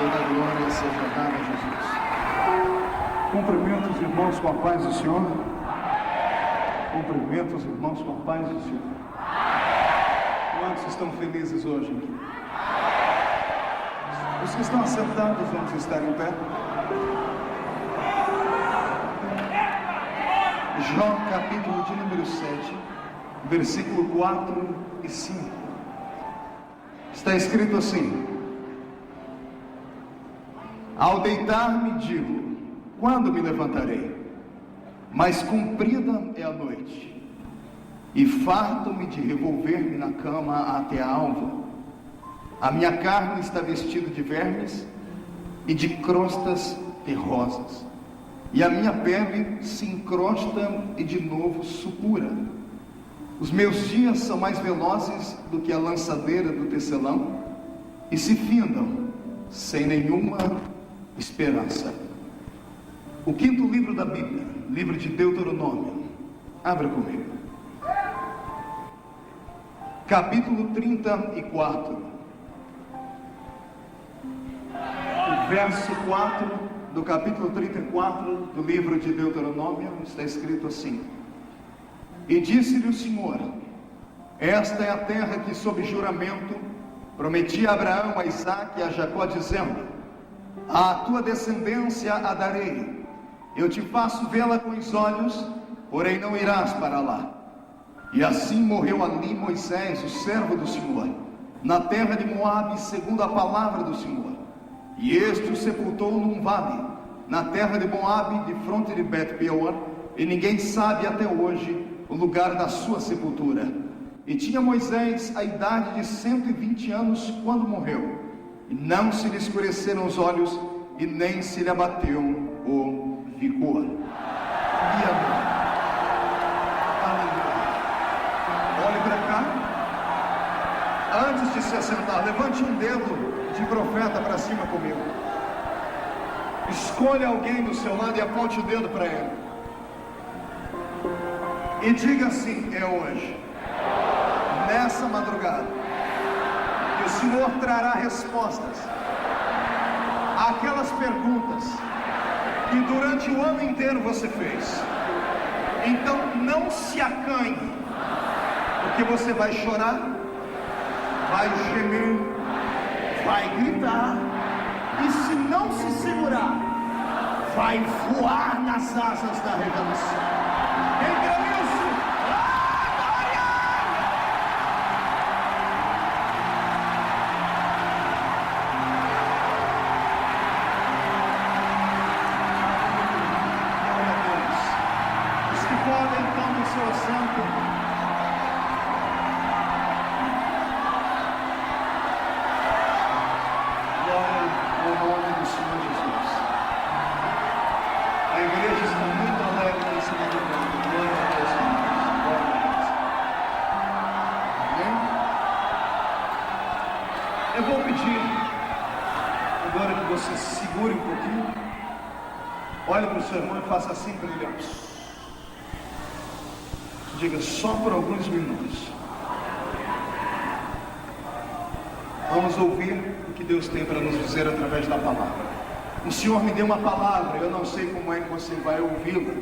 Toda a glória seja dada a Jesus. Cumprimento os irmãos com a paz do Senhor. Cumprimento os irmãos com a paz do Senhor. Quantos estão felizes hoje? Os que estão assentados, vamos estar em pé. Jó, capítulo de número 7, versículo 4 e 5. Está escrito assim: ao deitar-me digo, quando me levantarei? Mas comprida é a noite, e farto-me de revolver-me na cama até a alva. A minha carne está vestida de vermes e de crostas terrosas, e a minha pele se encrosta e de novo supura. Os meus dias são mais velozes do que a lançadeira do tecelão, e se findam sem nenhuma esperança. O quinto livro da Bíblia, livro de Deuteronômio. Abra comigo. Capítulo 34. O verso 4 do capítulo 34 do livro de Deuteronômio está escrito assim: e disse-lhe o Senhor: esta é a terra que sob juramento prometi a Abraão, a Isaque e a Jacó, dizendo: à tua descendência a darei. Eu te faço vê-la com os olhos, porém não irás para lá. E assim morreu ali Moisés, o servo do Senhor, na terra de Moabe, segundo a palavra do Senhor. E este o sepultou num vale, na terra de Moabe, de fronte de Bet-peor, e ninguém sabe até hoje o lugar da sua sepultura. E tinha Moisés a idade de 120 anos quando morreu, e não se lhe escureceram os olhos, e nem se lhe abateu o vigor. E amém. Aleluia. Olhe para cá. Antes de se assentar, levante um dedo de profeta para cima comigo. Escolha alguém do seu lado e aponte o dedo para ele. E diga assim: é hoje, nessa madrugada, que o Senhor trará respostas àquelas perguntas que durante o ano inteiro você fez. Então não se acanhe, porque você vai chorar, vai gemer, vai gritar, e se não se segurar, vai voar nas asas da revelação. Quem crê nisso? Eu vou pedir agora que você se segure um pouquinho, olhe para o seu irmão e faça assim para ele. Diga: só por alguns minutos. Vamos ouvir o que Deus tem para nos dizer através da palavra. O Senhor me deu uma palavra, eu não sei como é que você vai ouvi-la,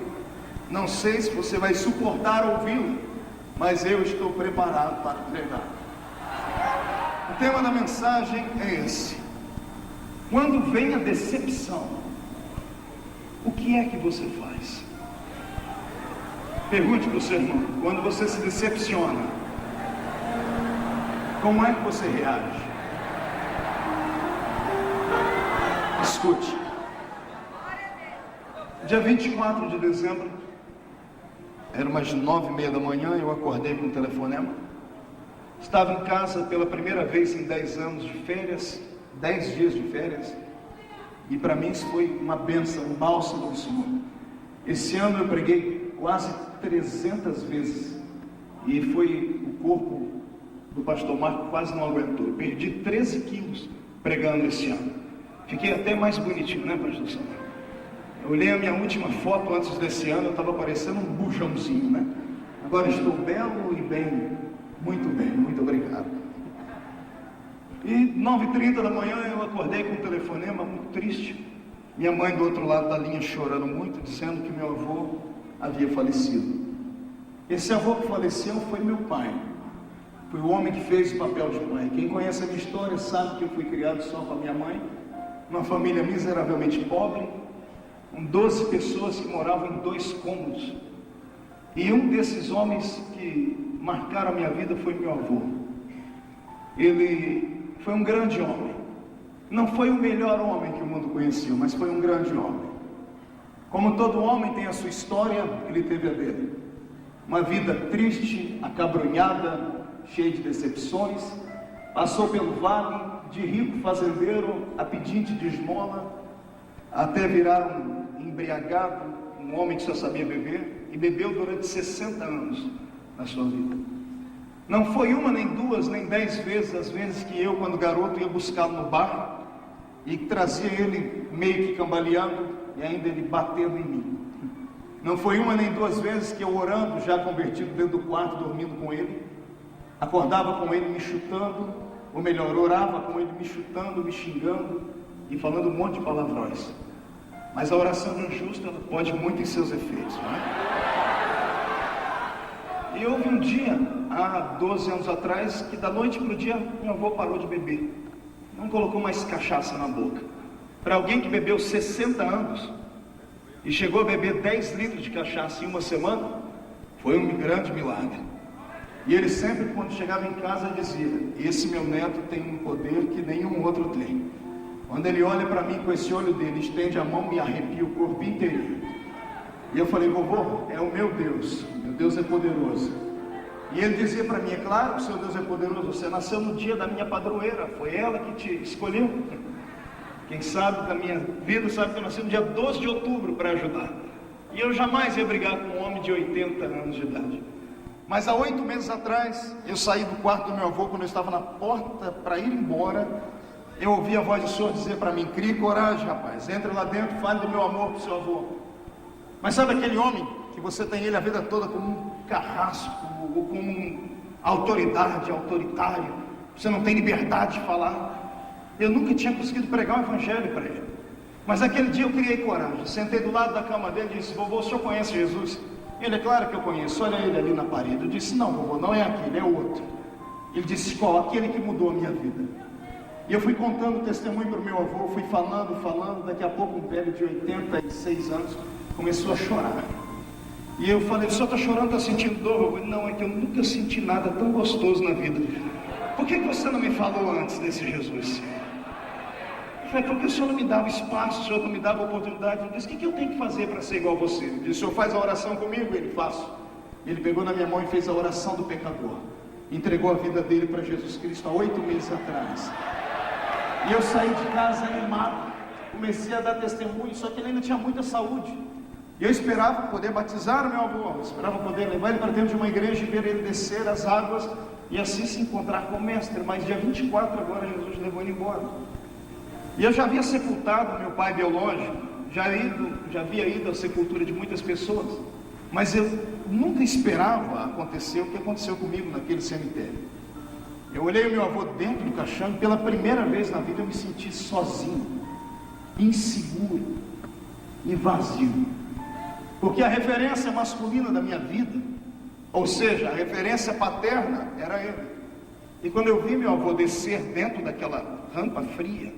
não sei se você vai suportar ouvi-la, mas eu estou preparado para pregar. O tema da mensagem é esse: quando vem a decepção, o que é que você faz? Pergunte para o seu irmão: quando você se decepciona, como é que você reage? Escute. Dia 24 de dezembro, era umas 9:30 da manhã, eu acordei com um telefonema. Estava em casa pela primeira vez em 10 anos de férias, 10 dias de férias, e para mim isso foi uma bênção, um bálsamo do Senhor. Esse ano eu preguei quase 300 vezes, e foi o corpo do pastor Marco quase não aguentou. Eu perdi 13 quilos pregando esse ano. Fiquei até mais bonitinho, né, pastor Samuel? Eu olhei a minha última foto antes desse ano, eu estava parecendo um bujãozinho, né? Agora estou belo e bem, muito obrigado. E 9h30 da manhã eu acordei com um telefonema muito triste. Minha mãe do outro lado da linha chorando muito, dizendo que meu avô havia falecido. Esse avô que faleceu foi meu pai. Foi o homem que fez o papel de pai. Quem conhece a minha história sabe que eu fui criado só com a minha mãe, numa família miseravelmente pobre, com 12 pessoas que moravam em 2 cômodos. E um desses homens que marcaram a minha vida foi meu avô. Ele foi um grande homem. Não foi o melhor homem que o mundo conheceu, mas foi um grande homem. Como todo homem tem a sua história, ele teve a dele. Uma vida triste, acabrunhada, cheia de decepções. Passou pelo vale de rico fazendeiro a pedinte de esmola, até virar um embriagado, um homem que só sabia beber, e bebeu durante 60 anos na sua vida. Não foi uma, nem duas, nem 10 vezes, as vezes que eu, quando garoto, ia buscá-lo no bar e trazia ele meio que cambaleando e ainda ele batendo em mim. Não foi uma nem 2 vezes que eu, orando, já convertido dentro do quarto, dormindo com ele, acordava com ele me chutando, ou melhor, orava com ele me chutando, me xingando e falando um monte de palavrões. Mas a oração de um justo, ela pode muito em seus efeitos, não é? E houve um dia, há 12 anos atrás, que da noite para o dia, meu avô parou de beber. Não colocou mais cachaça na boca. Para alguém que bebeu 60 anos e chegou a beber 10 litros de cachaça em uma semana, foi um grande milagre. E ele sempre, quando chegava em casa, dizia: esse meu neto tem um poder que nenhum outro tem. Quando ele olha para mim com esse olho dele, estende a mão, me arrepia o corpo inteirinho. E eu falei: vovô, é o meu Deus é poderoso. E ele dizia para mim: é claro que o seu Deus é poderoso, você nasceu no dia da minha padroeira, foi ela que te escolheu. Quem sabe da minha vida sabe que eu nasci no dia 12 de outubro para ajudar. E eu jamais ia brigar com um homem de 80 anos de idade. Mas há 8 meses atrás, eu saí do quarto do meu avô, quando eu estava na porta para ir embora, eu ouvi a voz do Senhor dizer para mim: crie coragem, rapaz, entre lá dentro, fale do meu amor para o seu avô. Mas sabe aquele homem que você tem ele a vida toda como um carrasco, ou como um autoridade, autoritário, você não tem liberdade de falar? Eu nunca tinha conseguido pregar o evangelho para ele. Mas aquele dia eu criei coragem, sentei do lado da cama dele e disse: vovô, o senhor conhece Jesus? Ele: é claro que eu conheço, olha ele ali na parede. Eu disse: não, vovô, não é aquele, é outro. Ele disse: qual? Aquele que mudou a minha vida. E eu fui contando o testemunho para o meu avô, fui falando, daqui a pouco um velho de 86 anos começou a chorar. E eu falei: o senhor está chorando, está sentindo dor? Eu falei: não, é que eu nunca senti nada tão gostoso na vida. Por que você não me falou antes desse Jesus? Eu falei: porque o senhor não me dava espaço, o senhor não me dava oportunidade. Eu disse: o que eu tenho que fazer para ser igual a você? Ele disse: o senhor faz a oração comigo? Ele: faço. Ele pegou na minha mão e fez a oração do pecador. Entregou a vida dele para Jesus Cristo há 8 meses atrás. E eu saí de casa animado, comecei a dar testemunho, só que ele ainda tinha muita saúde. E eu esperava poder batizar o meu avô, esperava poder levar ele para dentro de uma igreja e ver ele descer as águas e assim se encontrar com o mestre. Mas dia 24 agora Jesus levou ele embora. E eu já havia sepultado meu pai biológico, já havia ido à sepultura de muitas pessoas, mas eu nunca esperava acontecer o que aconteceu comigo naquele cemitério. Eu olhei o meu avô dentro do caixão e pela primeira vez na vida eu me senti sozinho, inseguro e vazio. Porque a referência masculina da minha vida, ou seja, a referência paterna, era ele. E quando eu vi meu avô descer dentro daquela rampa fria,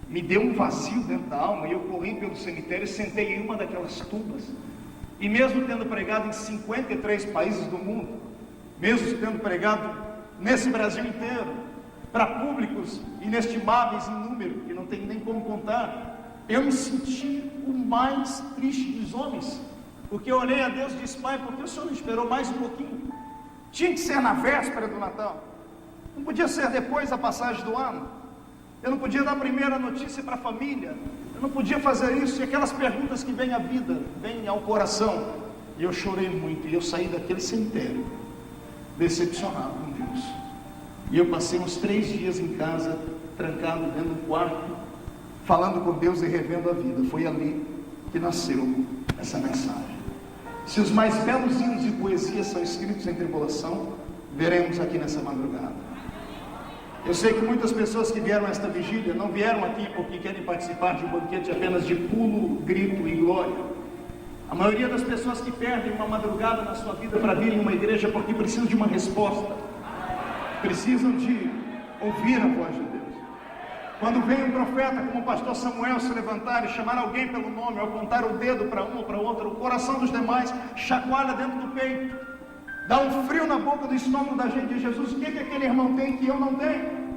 me deu um vazio dentro da alma, e eu corri pelo cemitério e sentei em uma daquelas tumbas. E mesmo tendo pregado em 53 países do mundo, mesmo tendo pregado nesse Brasil inteiro, para públicos inestimáveis em número, que não tem nem como contar, eu me senti o mais triste dos homens, porque eu olhei a Deus e disse: pai, por que o senhor não esperou mais um pouquinho? Tinha que ser na véspera do Natal, não podia ser depois da passagem do ano, eu não podia dar a primeira notícia para a família, eu não podia fazer isso. E aquelas perguntas que vêm à vida, vêm ao coração. E eu chorei muito, e eu saí daquele cemitério decepcionado com Deus. E eu passei uns 3 dias em casa, trancado dentro do quarto, falando com Deus e revendo a vida. Foi ali que nasceu essa mensagem. Se os mais belos hinos e poesias são escritos em tribulação, veremos aqui nessa madrugada. Eu sei que muitas pessoas que vieram a esta vigília não vieram aqui porque querem participar de um banquete apenas de pulo, grito e glória. A maioria das pessoas que perdem uma madrugada na sua vida para virem em uma igreja porque precisam de uma resposta, precisam de ouvir a voz de Deus. Quando vem um profeta como o pastor Samuel se levantar e chamar alguém pelo nome, ou apontar o dedo para um ou para outro, o coração dos demais chacoalha dentro do peito, dá um frio na boca do estômago da gente. De Jesus, o que aquele irmão tem que eu não tenho?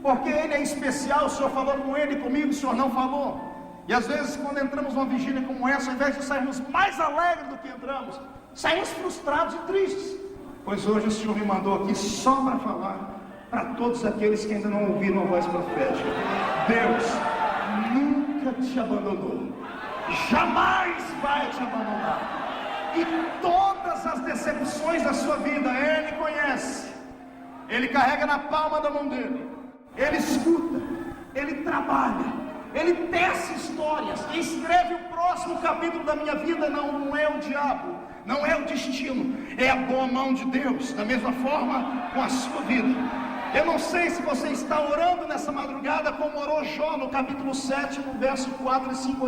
Porque ele é especial, o Senhor falou com ele, comigo o Senhor não falou. E às vezes quando entramos numa vigília como essa, ao invés de sairmos mais alegres do que entramos, saímos frustrados e tristes. Pois hoje o Senhor me mandou aqui só para falar para todos aqueles que ainda não ouviram a voz profética. Deus nunca te abandonou, jamais vai te abandonar. E todas as decepções da sua vida Ele conhece. Ele carrega na palma da mão dele. Ele escuta, Ele trabalha, Ele tece histórias. Quem escreve o próximo capítulo da minha vida não é o diabo, não é o destino, é a boa mão de Deus. Da mesma forma com a sua vida. Eu não sei se você está orando nessa madrugada como orou Jó no capítulo 7, no verso 4 e 5,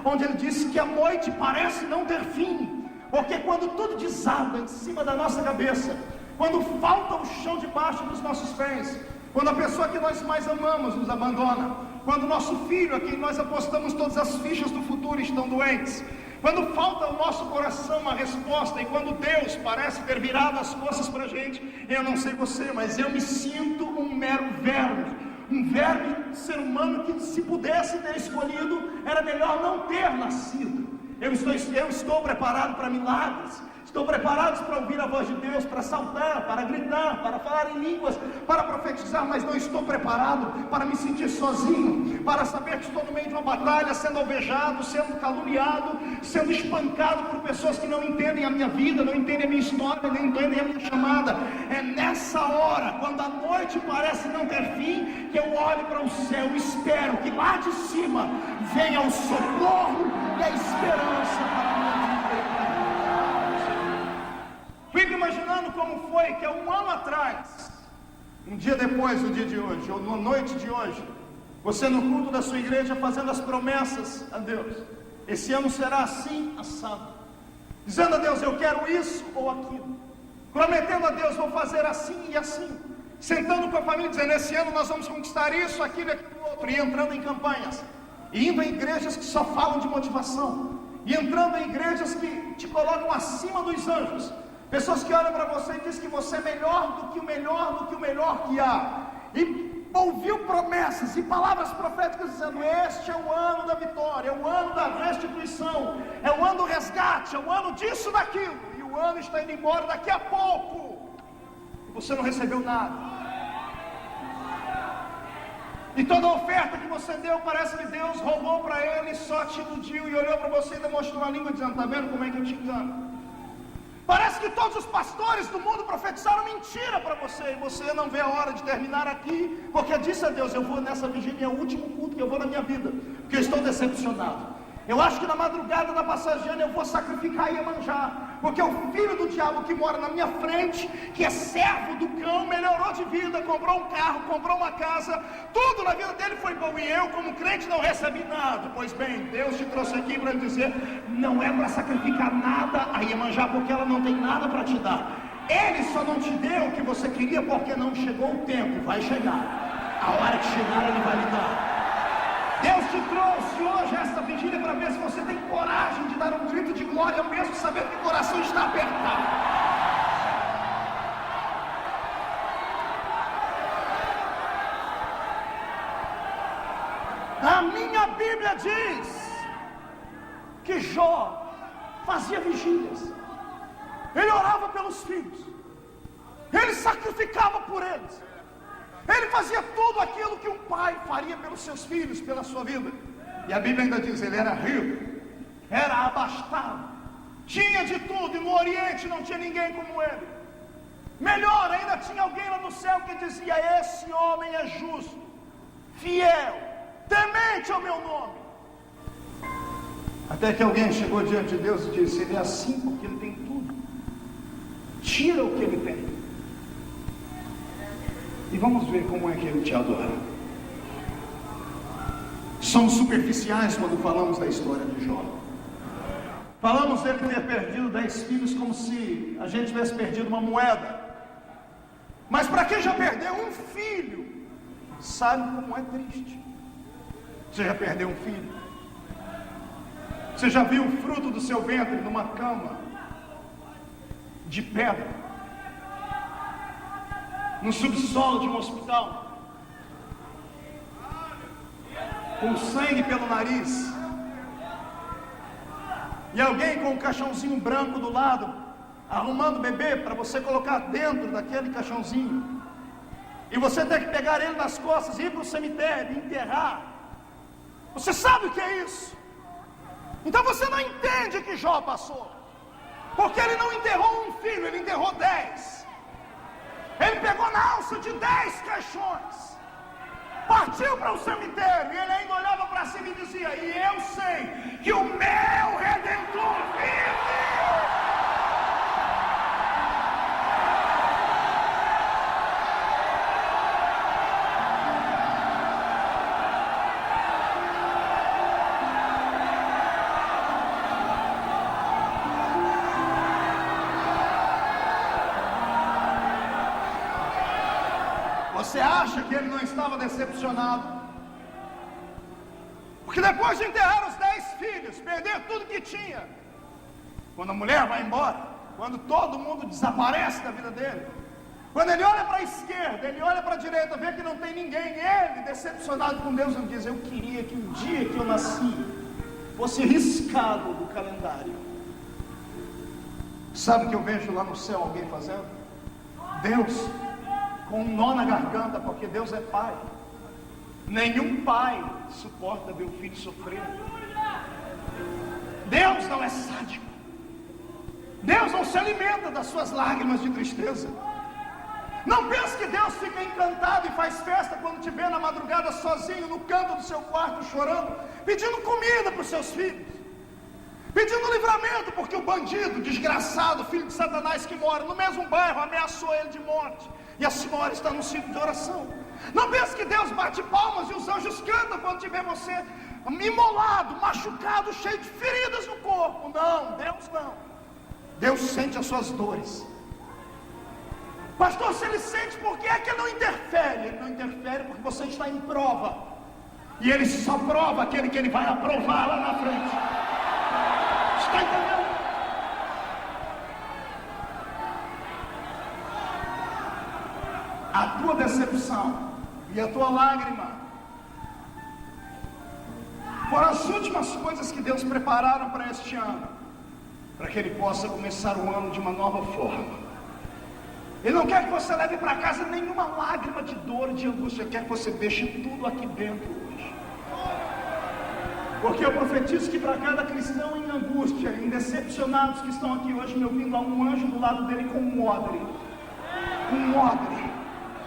onde ele disse que a noite parece não ter fim, porque quando tudo desaba em cima da nossa cabeça, quando falta o chão debaixo dos nossos pés, quando a pessoa que nós mais amamos nos abandona, quando o nosso filho, a quem nós apostamos todas as fichas do futuro, estão doentes, quando falta ao nosso coração a resposta, e quando Deus parece ter virado as costas para a gente, eu não sei você, mas eu me sinto um mero verme, um verme ser humano que, se pudesse ter escolhido, era melhor não ter nascido. Eu estou preparado para milagres, estou preparado para ouvir a voz de Deus, para saltar, para gritar, para falar em línguas, para profetizar, mas não estou preparado para me sentir sozinho, para saber que estou no meio de uma batalha, sendo alvejado, sendo caluniado, sendo espancado por pessoas que não entendem a minha vida, não entendem a minha história, não entendem a minha chamada. É nessa hora, quando a noite parece não ter fim, que eu olho para o céu e espero que lá de cima venha o socorro e a esperança para a minha vida. Fico imaginando como foi que há um ano atrás, um dia depois do dia de hoje, ou na noite de hoje, você no culto da sua igreja fazendo as promessas a Deus. Esse ano será assim, assado. Dizendo a Deus, eu quero isso ou aquilo. Prometendo a Deus, vou fazer assim e assim. Sentando com a família, dizendo, esse ano nós vamos conquistar isso, aquilo e aquilo outro. E entrando em campanhas. E indo em igrejas que só falam de motivação. E entrando em igrejas que te colocam acima dos anjos. Pessoas que olham para você e dizem que você é melhor do que o melhor que há. E ouviu promessas e palavras proféticas dizendo, este é o ano da vitória, é o ano da restituição, é o ano do resgate, é o ano disso, daquilo. E o ano está indo embora daqui a pouco. E você não recebeu nada. E toda a oferta que você deu, parece que Deus roubou para ele, só te iludiu e olhou para você e demonstrou a língua dizendo, está vendo como é que eu te engano? Parece que todos os pastores do mundo profetizaram mentira para você, e você não vê a hora de terminar aqui, porque disse a Deus, eu vou nessa vigília, é o último culto que eu vou na minha vida, porque eu estou decepcionado. Eu acho que na madrugada da passageira eu vou sacrificar Iemanjá, porque o filho do diabo que mora na minha frente, que é servo do cão, melhorou de vida, comprou um carro, comprou uma casa, tudo na vida dele foi bom, e eu como crente não recebi nada. Pois bem, Deus te trouxe aqui para dizer, não é para sacrificar nada a Iemanjá, porque ela não tem nada para te dar. Ele só não te deu o que você queria porque não chegou o tempo, vai chegar. A hora que chegar ele vai lhe dar. Deus te trouxe hoje esta vigília para ver se você tem coragem de dar um grito de glória, mesmo sabendo que o coração está apertado. A minha Bíblia diz que Jó fazia vigílias, ele orava pelos filhos, ele sacrificava por eles. Ele fazia tudo aquilo que um pai faria pelos seus filhos, pela sua vida. E a Bíblia ainda diz, ele era rico, era abastado, tinha de tudo, e no Oriente não tinha ninguém como ele. Melhor, ainda tinha alguém lá no céu que dizia, esse homem é justo, fiel, temente ao meu nome. Até que alguém chegou diante de Deus e disse, ele é assim porque ele tem tudo, tira o que ele tem. e vamos ver como é que ele te adora. Somos superficiais quando falamos da história de Jó. Falamos dele ter perdido 10 filhos como se a gente tivesse perdido uma moeda. Mas para quem já perdeu um filho, sabe como é triste. Você já perdeu um filho? Você já viu o fruto do seu ventre numa cama de pedra, no subsolo de um hospital, com sangue pelo nariz, e alguém com um caixãozinho branco do lado, arrumando o bebê para você colocar dentro daquele caixãozinho, e você tem que pegar ele nas costas, ir para o cemitério e enterrar? Você sabe o que é isso? Então você não entende o que Jó passou, porque ele não enterrou um filho, ele enterrou 10. Ele pegou na alça de 10 caixões, partiu para o cemitério, e ele ainda olhava para cima e dizia: e eu sei que o meu Redentor vive. Você acha que ele não estava decepcionado? Porque depois de enterrar os 10 filhos, perder tudo que tinha, quando a mulher vai embora, quando todo mundo desaparece da vida dele, quando ele olha para a esquerda, ele olha para a direita, vê que não tem ninguém, ele, decepcionado com Deus, não diz: eu queria que o dia que eu nasci fosse riscado do calendário. Sabe o que eu vejo lá no céu alguém fazendo? Deus com um nó na garganta, porque Deus é pai. Nenhum pai suporta ver o filho sofrer. Deus não é sádico. Deus não se alimenta das suas lágrimas de tristeza. Não pense que Deus fica encantado e faz festa quando te vê na madrugada sozinho no canto do seu quarto chorando, pedindo comida para os seus filhos, pedindo livramento porque o bandido, desgraçado, filho de Satanás que mora no mesmo bairro, ameaçou ele de morte. E a senhora está no círculo de oração. Não pense que Deus bate palmas e os anjos cantam quando te vê você imolado, machucado, cheio de feridas no corpo. Não, Deus não. Deus sente as suas dores. Pastor, se ele sente, por que é que ele não interfere? Ele não interfere porque você está em prova. E ele só prova aquele que ele vai aprovar lá na frente. Está entendendo? A tua decepção e a tua lágrima foram as últimas coisas que Deus prepararam para este ano, para que Ele possa começar o ano de uma nova forma. Ele não quer que você leve para casa nenhuma lágrima de dor, de angústia. Ele quer que você deixe tudo aqui dentro hoje. Porque eu profetizo que para cada cristão em angústia, em decepcionados que estão aqui hoje me ouvindo, há um anjo do lado dele com um odre. Um odre.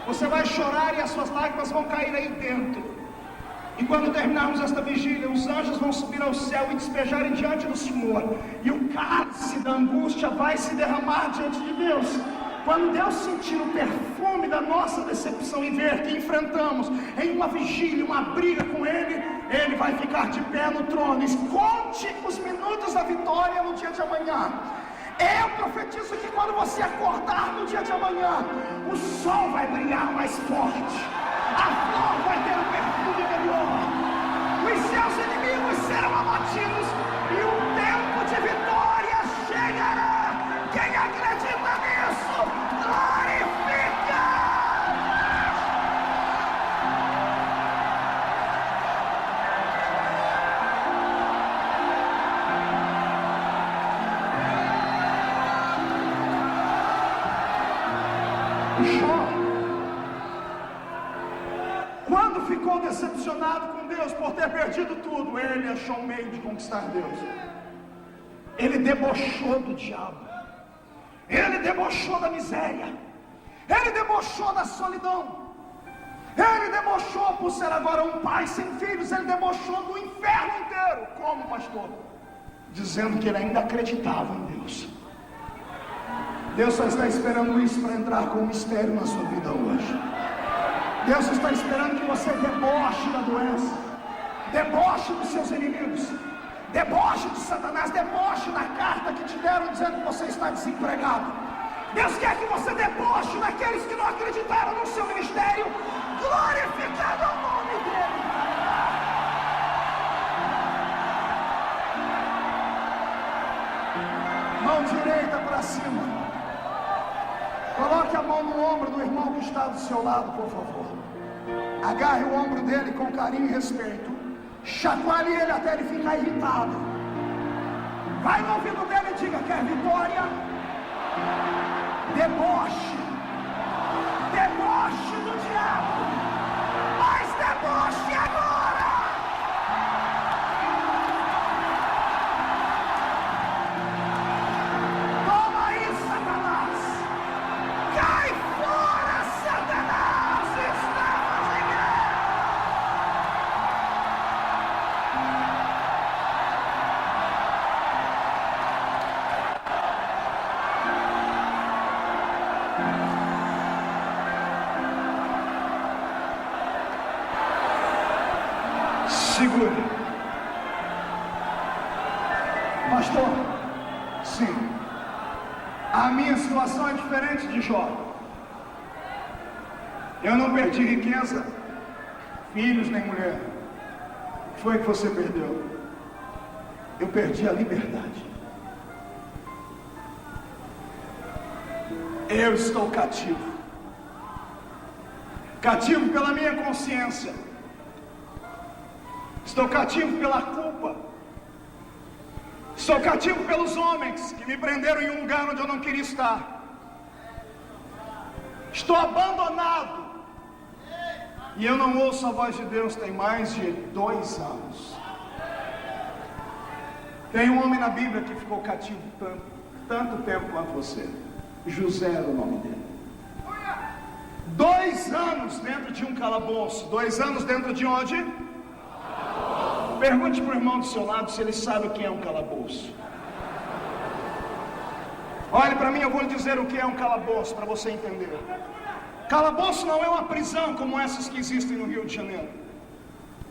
Você vai chorar e as suas lágrimas vão cair aí dentro. E quando terminarmos esta vigília, os anjos vão subir ao céu e despejarem diante do Senhor. E o cálice da angústia vai se derramar diante de Deus. Quando Deus sentir o perfume da nossa decepção e ver que enfrentamos em uma vigília, uma briga com Ele, Ele vai ficar de pé no trono. E conte os minutos da vitória no dia de amanhã. Eu profetizo que quando você acordar no dia de amanhã, o sol vai brilhar mais forte, a flor vai ter um perfume melhor, os seus inimigos serão abatidos e o tempo de vitória chegará. Quem acredita nisso, glorifica! Jó, quando ficou decepcionado com Deus por ter perdido tudo, ele achou um meio de conquistar Deus. Ele debochou do diabo, ele debochou da miséria, ele debochou da solidão, ele debochou por ser agora um pai sem filhos, ele debochou do inferno inteiro. Como, pastor? Dizendo que ele ainda acreditava em Deus. Deus só está esperando isso para entrar com um mistério na sua vida hoje. Deus está esperando que você deboche da doença, deboche dos seus inimigos, deboche de Satanás, deboche da carta que te deram dizendo que você está desempregado. Deus quer que você deboche daqueles que não acreditaram no seu ministério, glorificando o nome dele. Mão direita para cima. Coloque a mão no ombro do irmão que está do seu lado, por favor. Agarre o ombro dele com carinho e respeito. Chacoalhe ele até ele ficar irritado. Vai no ouvido dele e diga: quer vitória? Deboche. Deboche do diabo. Mas deboche agora. Toma aí, Satanás. Cai fora, Satanás. Estamos em guerra. Segure. Pastor, sim. A minha situação é diferente de Jó. Eu não perdi riqueza, filhos nem mulher. O que foi que você perdeu? Eu perdi a liberdade. Eu estou cativo. Cativo pela minha consciência. Estou cativo pela culpa. Estou cativo pelos homens que me prenderam em um lugar onde eu não queria estar. Estou abandonado. E eu não ouço a voz de Deus tem mais de 2 anos. Tem um homem na Bíblia que ficou cativo tanto tempo quanto você. José era o nome dele. 2 anos dentro de um calabouço. 2 anos dentro de onde? Pergunte para o irmão do seu lado se ele sabe o que é um calabouço. Olhe para mim, eu vou lhe dizer o que é um calabouço para você entender. Calabouço não é uma prisão como essas que existem no Rio de Janeiro.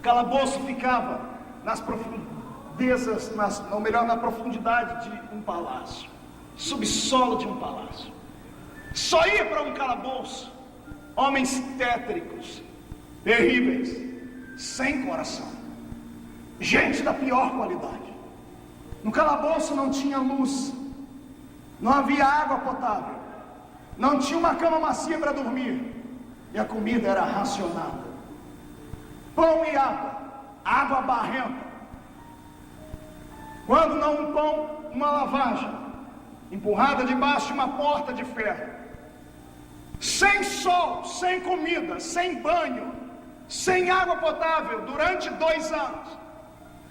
Calabouço ficava nas profundezas, ou melhor, na profundidade de um palácio, subsolo de um palácio. Só ia para um calabouço homens tétricos, terríveis, sem coração. Gente da pior qualidade. No calabouço não tinha luz, não havia água potável, não tinha uma cama macia para dormir, e a comida era racionada. Pão e água, água barrenta. Quando não um pão, uma lavagem, empurrada debaixo de uma porta de ferro. Sem sol, sem comida, sem banho, sem água potável, durante 2 anos.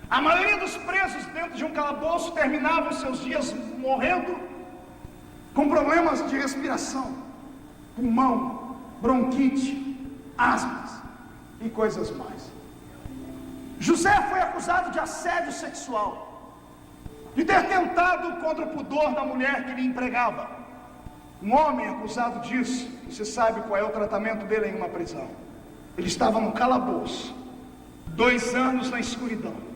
A maioria dos presos dentro de um calabouço terminavam seus dias morrendo com problemas de respiração, pulmão, bronquite, asmas e coisas mais. José foi acusado de assédio sexual, de ter tentado contra o pudor da mulher que lhe empregava. Um homem acusado disso, você sabe qual é o tratamento dele em uma prisão. Ele estava no calabouço, 2 anos na escuridão,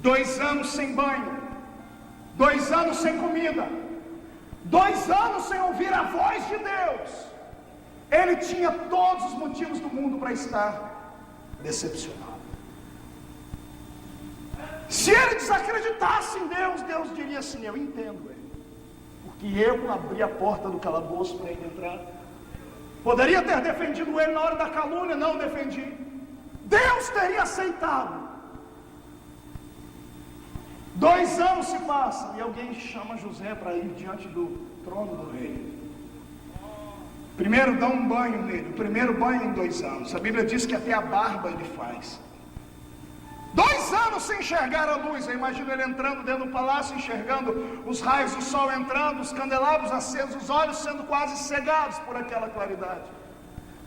2 anos sem banho, 2 anos sem comida, 2 anos sem ouvir a voz de Deus. Ele tinha todos os motivos do mundo para estar decepcionado. Se ele desacreditasse em Deus, Deus diria assim: eu entendo ele, porque eu abri a porta do calabouço para ele entrar. Poderia ter defendido ele na hora da calúnia, não defendi. Deus teria aceitado. 2 anos se passam e alguém chama José para ir diante do trono do rei. Primeiro dá um banho nele, o primeiro banho em 2 anos. A Bíblia diz que até a barba ele faz. 2 anos sem enxergar a luz. Eu imagino ele entrando dentro do palácio, enxergando os raios do sol entrando, os candelabros acesos, os olhos sendo quase cegados por aquela claridade.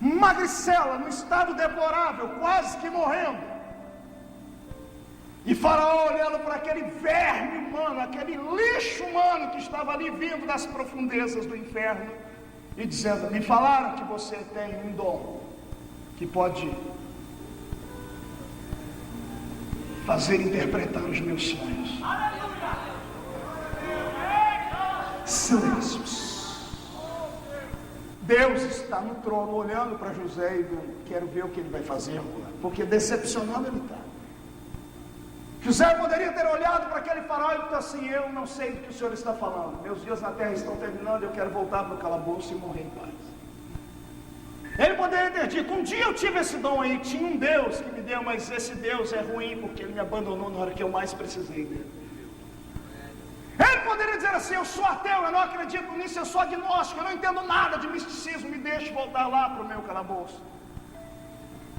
Magricela, num estado deplorável, quase que morrendo. E Faraó olhando para aquele verme humano, aquele lixo humano que estava ali vindo das profundezas do inferno, e dizendo: me falaram que você tem um dom, que pode fazer interpretar os meus sonhos. Silêncios. Deus está no trono olhando para José e dizendo: quero ver o que ele vai fazer agora, porque decepcionado ele está. José poderia ter olhado para aquele faraó e dito assim: eu não sei do que o senhor está falando, meus dias na terra estão terminando, eu quero voltar para o calabouço e morrer em paz. Ele poderia ter dito: um dia eu tive esse dom aí, tinha um Deus que me deu, mas esse Deus é ruim porque ele me abandonou na hora que eu mais precisei dele. Ele poderia dizer assim: eu sou ateu, eu não acredito nisso, eu sou agnóstico, eu não entendo nada de misticismo, me deixe voltar lá para o meu calabouço.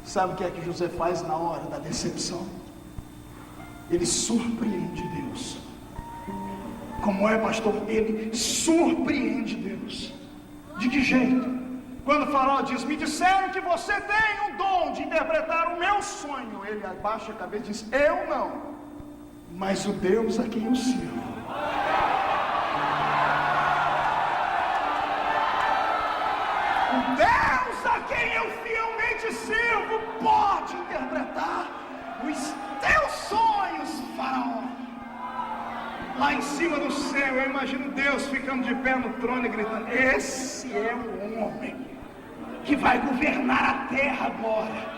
Sabe o que é que José faz na hora da decepção? Ele surpreende Deus. Como é, pastor? Ele surpreende Deus. De que jeito? Quando o faraó diz: me disseram que você tem um dom de interpretar o meu sonho, ele abaixa a cabeça e diz: eu não, mas o Deus a quem eu sirvo. O Deus a quem eu fielmente sirvo pode interpretar os teus sonhos, faraó. Lá em cima do céu, eu imagino Deus ficando de pé no trono e gritando: esse é o homem que vai governar a terra agora.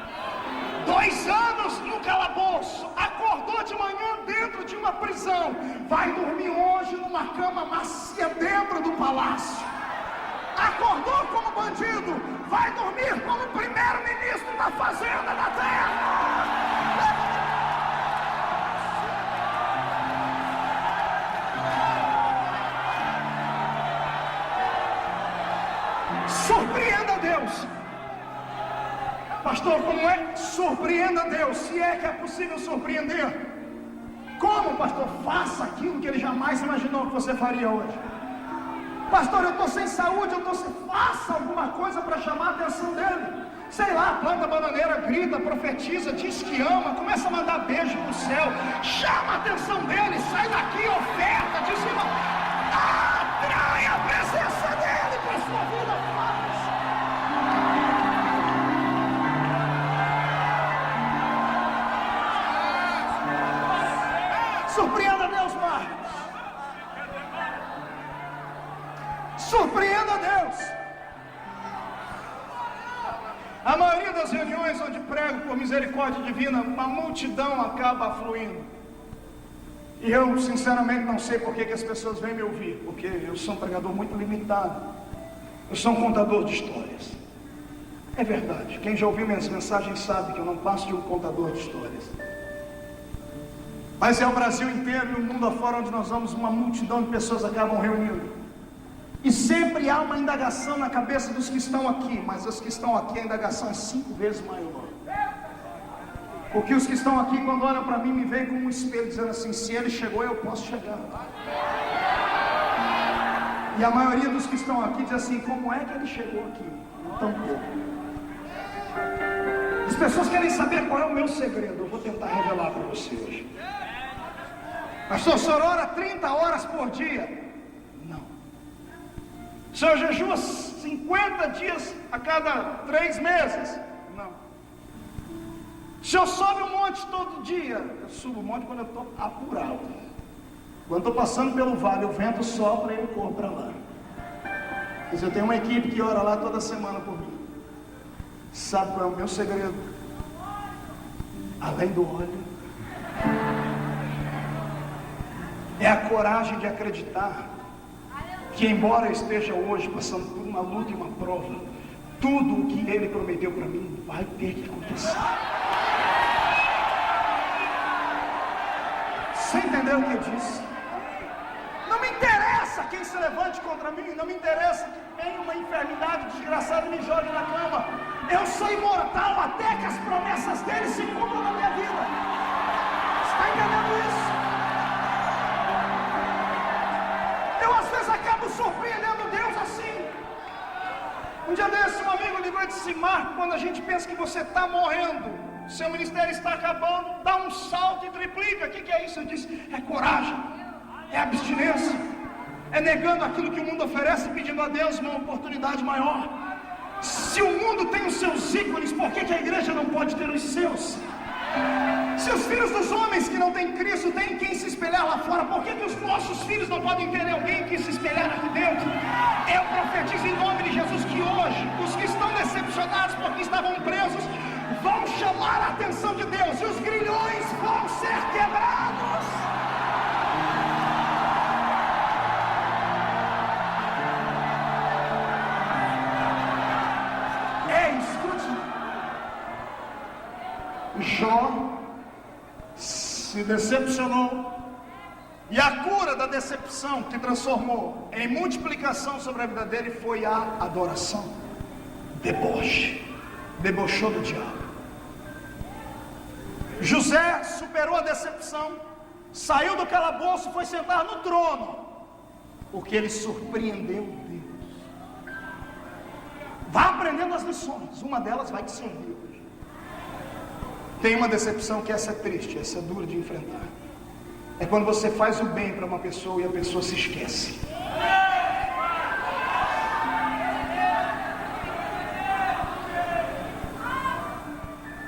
2 anos no calabouço, acordou de manhã dentro de uma prisão, vai dormir hoje numa cama macia dentro do palácio. Acordou como bandido, vai dormir como primeiro-ministro da fazenda da terra. Surpreenda Deus. Pastor, como é? Surpreenda Deus. Se é que é possível surpreender. Como, pastor? Faça aquilo que ele jamais imaginou que você faria hoje. Pastor, eu estou sem saúde, faça alguma coisa para chamar a atenção dele. Sei lá, planta bananeira, grita, profetiza, diz que ama, começa a mandar beijo pro céu, chama a atenção dele, sai daqui, oferta, dizima, atrai a presença dele para sua vida. Surpreenda Deus, Marcos. Surpreenda Deus. A maioria das reuniões onde prego por misericórdia divina, uma multidão acaba fluindo. E eu sinceramente não sei por que as pessoas vêm me ouvir, porque eu sou um pregador muito limitado. Eu sou um contador de histórias. É verdade, quem já ouviu minhas mensagens sabe que eu não passo de um contador de histórias. Mas é o Brasil inteiro e o mundo afora onde nós vamos, uma multidão de pessoas acabam reunindo. E sempre há uma indagação na cabeça dos que estão aqui, mas os que estão aqui a indagação é 5 vezes maior. Porque os que estão aqui, quando olham para mim, me veem como um espelho, dizendo assim: se ele chegou, eu posso chegar. E a maioria dos que estão aqui diz assim: como é que ele chegou aqui? Tão pouco. As pessoas querem saber qual é o meu segredo. Eu vou tentar revelar para você hoje. Pastor, o senhor ora 30 horas por dia? Não. O senhor jejua 50 dias a cada 3 meses? Não. O senhor sobe um monte todo dia? Eu subo um monte quando eu estou apurado. Quando estou passando pelo vale, o vento sopra e eu corro para lá. Mas eu tenho uma equipe que ora lá toda semana por mim. Sabe qual é o meu segredo? Além do óleo, é a coragem de acreditar que, embora eu esteja hoje passando por uma luta e uma prova, tudo o que ele prometeu para mim vai ter que acontecer. Você entendeu o que eu disse? Não me interessa quem se levante contra mim, não me interessa que tenha uma enfermidade desgraçada e me jogue na cama. Eu sou imortal até que as promessas dele se cumpram na minha vida. Você está entendendo isso? Eu às vezes acabo surpreendendo Deus assim. Um dia desse, um amigo ligou e disse: Marco, quando a gente pensa que você está morrendo, seu ministério está acabando, dá um salto e triplica. O que é isso? Eu disse: é coragem, é abstinência, é negando aquilo que o mundo oferece, pedindo a Deus uma oportunidade maior. Se o mundo tem os seus ícones, por que a igreja não pode ter os seus? Se os filhos dos homens que não têm Cristo têm quem se espelhar lá fora, por que os nossos filhos não podem ter alguém que se espelhar aqui dentro? Eu profetizo em nome de Jesus que hoje, os que estão decepcionados porque estavam presos, vão chamar a atenção de Deus e os grilhões vão ser quebrados. Escute. Jó se decepcionou, e a cura da decepção que transformou em multiplicação sobre a vida dele foi a adoração. Debochou do diabo. José superou a decepção, saiu do calabouço, foi sentar no trono, porque ele surpreendeu Deus. Vá aprendendo as lições, uma delas vai te servir hoje. Tem uma decepção que essa é triste, essa é dura de enfrentar. É quando você faz o bem para uma pessoa e a pessoa se esquece.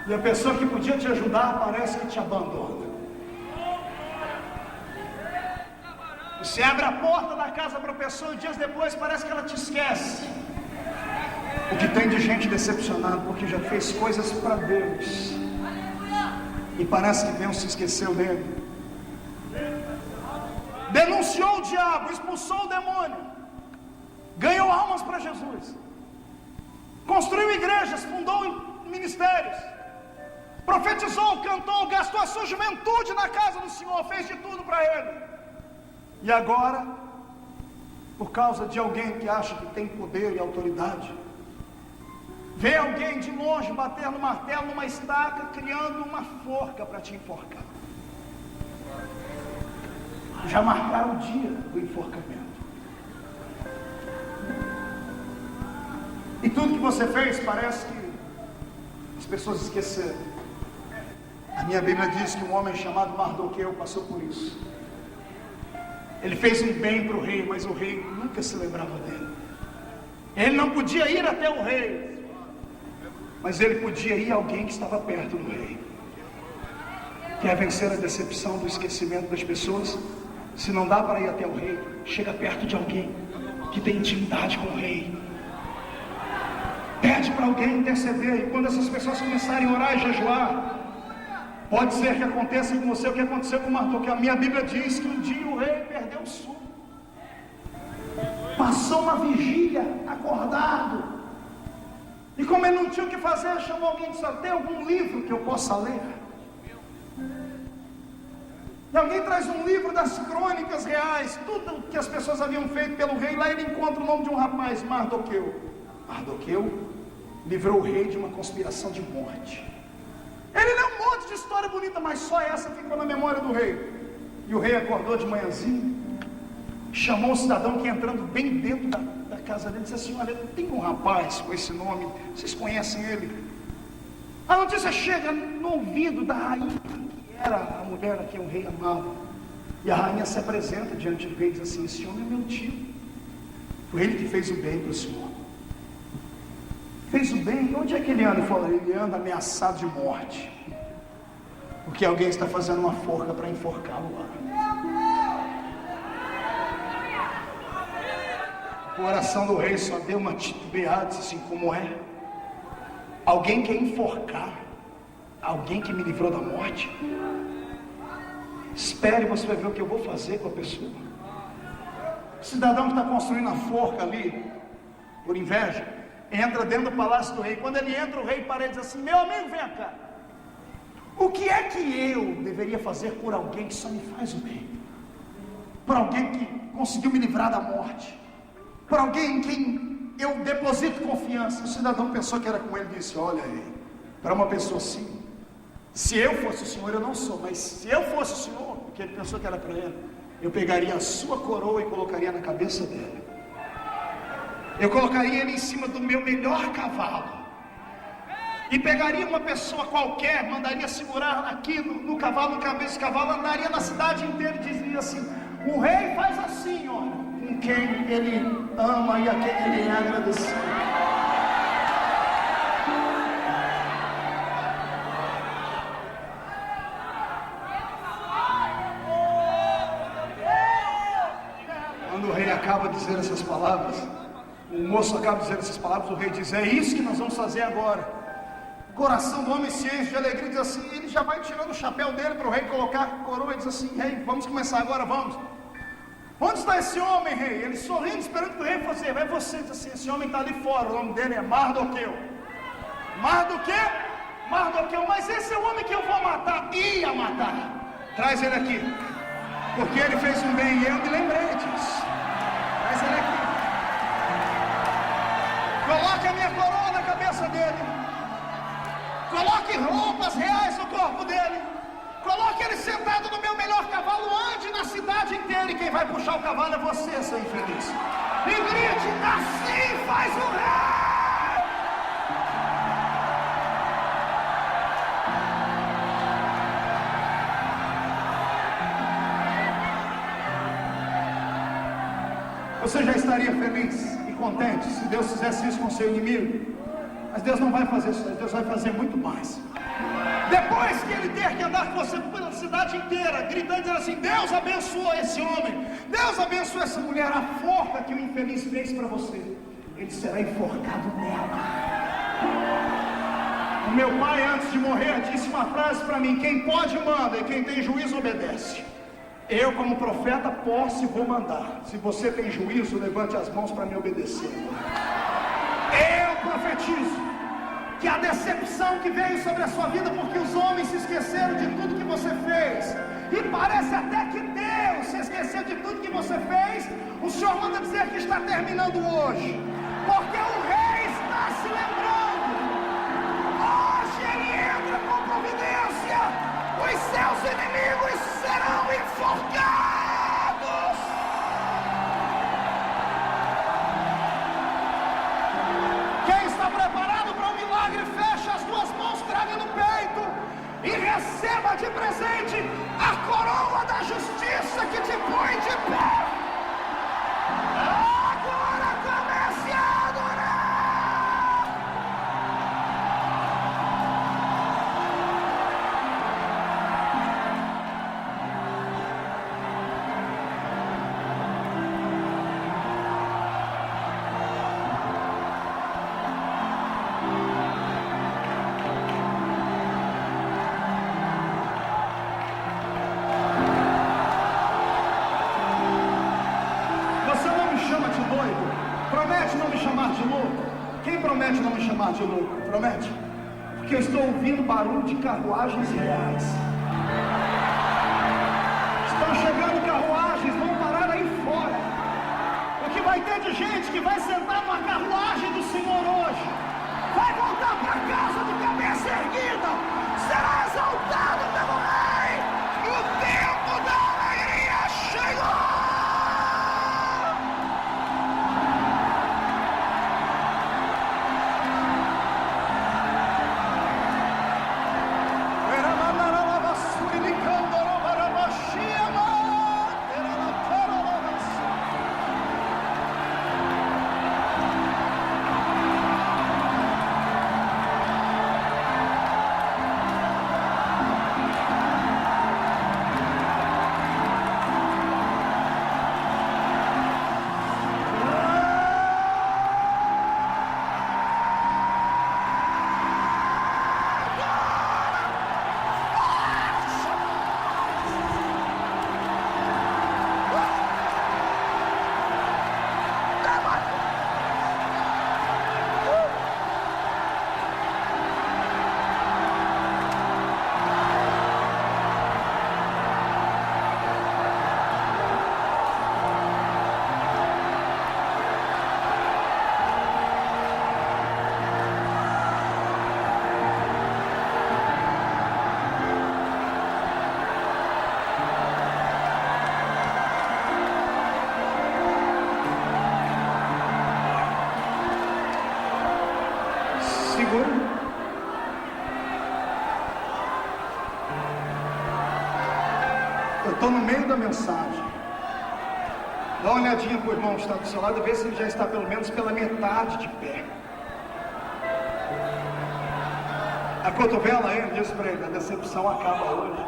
E a pessoa que podia te ajudar parece que te abandona. Você abre a porta da casa para a pessoa e dias depois parece que ela te esquece. O que tem de gente decepcionada porque já fez coisas para Deus e parece que Deus se esqueceu dele. Denunciou o diabo, expulsou o demônio, ganhou almas para Jesus, construiu igrejas, fundou ministérios, profetizou, cantou, gastou a sua juventude na casa do Senhor, fez de tudo para ele. E agora, por causa de alguém que acha que tem poder e autoridade, vê alguém de longe bater no martelo, numa estaca, criando uma forca para te enforcar. Já marcaram o dia do enforcamento. E tudo que você fez parece que as pessoas esqueceram. A minha Bíblia diz que um homem chamado Mardoqueu passou por isso. Ele fez um bem para o rei, mas o rei nunca se lembrava dele. Ele não podia ir até o rei, mas ele podia ir a alguém que estava perto do rei. Quer vencer a decepção do esquecimento das pessoas? Se não dá para ir até o rei, chega perto de alguém que tem intimidade com o rei. Pede para alguém interceder, e quando essas pessoas começarem a orar e jejuar, pode ser que aconteça com você o que aconteceu com Mardoqueu. A minha Bíblia diz que um dia o rei perdeu o sono. Passou uma vigília acordado. E como ele não tinha o que fazer, chamou alguém e disse: tem algum livro que eu possa ler? E alguém traz um livro das crônicas reais, tudo que as pessoas haviam feito pelo rei. Lá ele encontra o nome de um rapaz, Mardoqueu. Mardoqueu livrou o rei de uma conspiração de morte. Ele leu um monte de história bonita, mas só essa ficou na memória do rei. E o rei acordou de manhãzinha, chamou um cidadão que entrando bem dentro da casa dele, disse assim: olha, tem um rapaz com esse nome, vocês conhecem ele? A notícia chega no ouvido da rainha, que era a mulher a quem o rei amava. E a rainha se apresenta diante do rei e diz assim: esse homem é meu tio, foi ele que fez o bem para o senhor. Fez o bem? Onde é que ele anda? Ele falou: ele anda ameaçado de morte, porque alguém está fazendo uma forca para enforcá-lo lá. O coração do rei só deu uma titubeada, disse assim: como é? Alguém quer enforcar alguém que me livrou da morte? Espere, você vai ver o que eu vou fazer com a pessoa. O cidadão que está construindo a forca ali, por inveja, entra dentro do palácio do rei. Quando ele entra, o rei para e diz assim: meu amigo, vem cá. O que é que eu deveria fazer por alguém que só me faz o bem? Por alguém que conseguiu me livrar da morte? Por alguém em quem eu deposito confiança? O cidadão pensou que era com ele e disse: olha aí, para uma pessoa assim, se eu fosse o senhor, eu não sou, mas se eu fosse o senhor, porque ele pensou que era para ele, eu pegaria a sua coroa e colocaria na cabeça dele. Eu colocaria ele em cima do meu melhor cavalo. E pegaria uma pessoa qualquer, mandaria segurar aqui no cavalo, no cabeça do cavalo, andaria na cidade inteira e dizia assim: o rei faz assim, olha, com quem ele ama e a quem ele é agradecido. dizer essas palavras, o moço acaba de dizer essas palavras, o rei diz: é isso que nós vamos fazer agora. O coração do homem se enche de alegria e diz assim, ele já vai tirando o chapéu dele para o rei colocar a coroa e diz assim: rei, vamos começar agora, vamos. Onde está esse homem, rei? Ele sorrindo, esperando que o rei fosse. Vai você, diz assim: esse homem está ali fora, o nome dele é Mardoqueu. Mardoqueu? Mardoqueu, mas esse é o homem que eu vou matar. Ia matar. Traz ele aqui, porque ele fez um bem e eu me lembrei disso. Traz ele aqui. Coloque a minha coroa na cabeça dele. Coloque roupas reais no corpo dele. Coloque ele sentado no meu melhor cavalo. Ande na cidade inteira. E quem vai puxar o cavalo é você, seu infeliz. E grite: assim faz o rei. Você já estaria feliz e contente se Deus fizesse isso com o seu inimigo. Mas Deus não vai fazer isso, Deus vai fazer muito mais. Depois que ele ter que andar com você pela cidade inteira, gritando, dizendo assim: Deus abençoa esse homem, Deus abençoa essa mulher, a forca que o infeliz fez para você, ele será enforcado nela. O meu pai, antes de morrer, disse uma frase para mim: quem pode manda, e quem tem juízo obedece. Eu, como profeta, posso e vou mandar. Se você tem juízo, levante as mãos para me obedecer. Eu profetizo que a decepção que veio sobre a sua vida, porque os homens se esqueceram de tudo que você fez, e parece até que Deus se esqueceu de tudo que você fez, o Senhor manda dizer que está terminando hoje, porque o rei está se lembrando. Hoje ele entra com providência, os seus inimigos serão enforcados. Quem está preparado para um milagre, feche as duas mãos, traga no peito e receba de presente a coroa da justiça que te põe de pé. Agora comece a adorar. Promete não me chamar de louco? Quem promete não me chamar de louco? Promete? Porque eu estou ouvindo barulho de carruagens reais. Estão chegando carruagens, vão parar aí fora. O que vai ter de gente que vai sentar numa carruagem do Senhor hoje, vai voltar para casa de cabeça erguida, será exaltado pelo Rei. O tempo da alegria chegou. Eu estou no meio da mensagem. Dá uma olhadinha para o irmão que está do seu lado e vê se ele já está pelo menos pela metade de pé. A cotovela ele diz para ele: a decepção acaba hoje.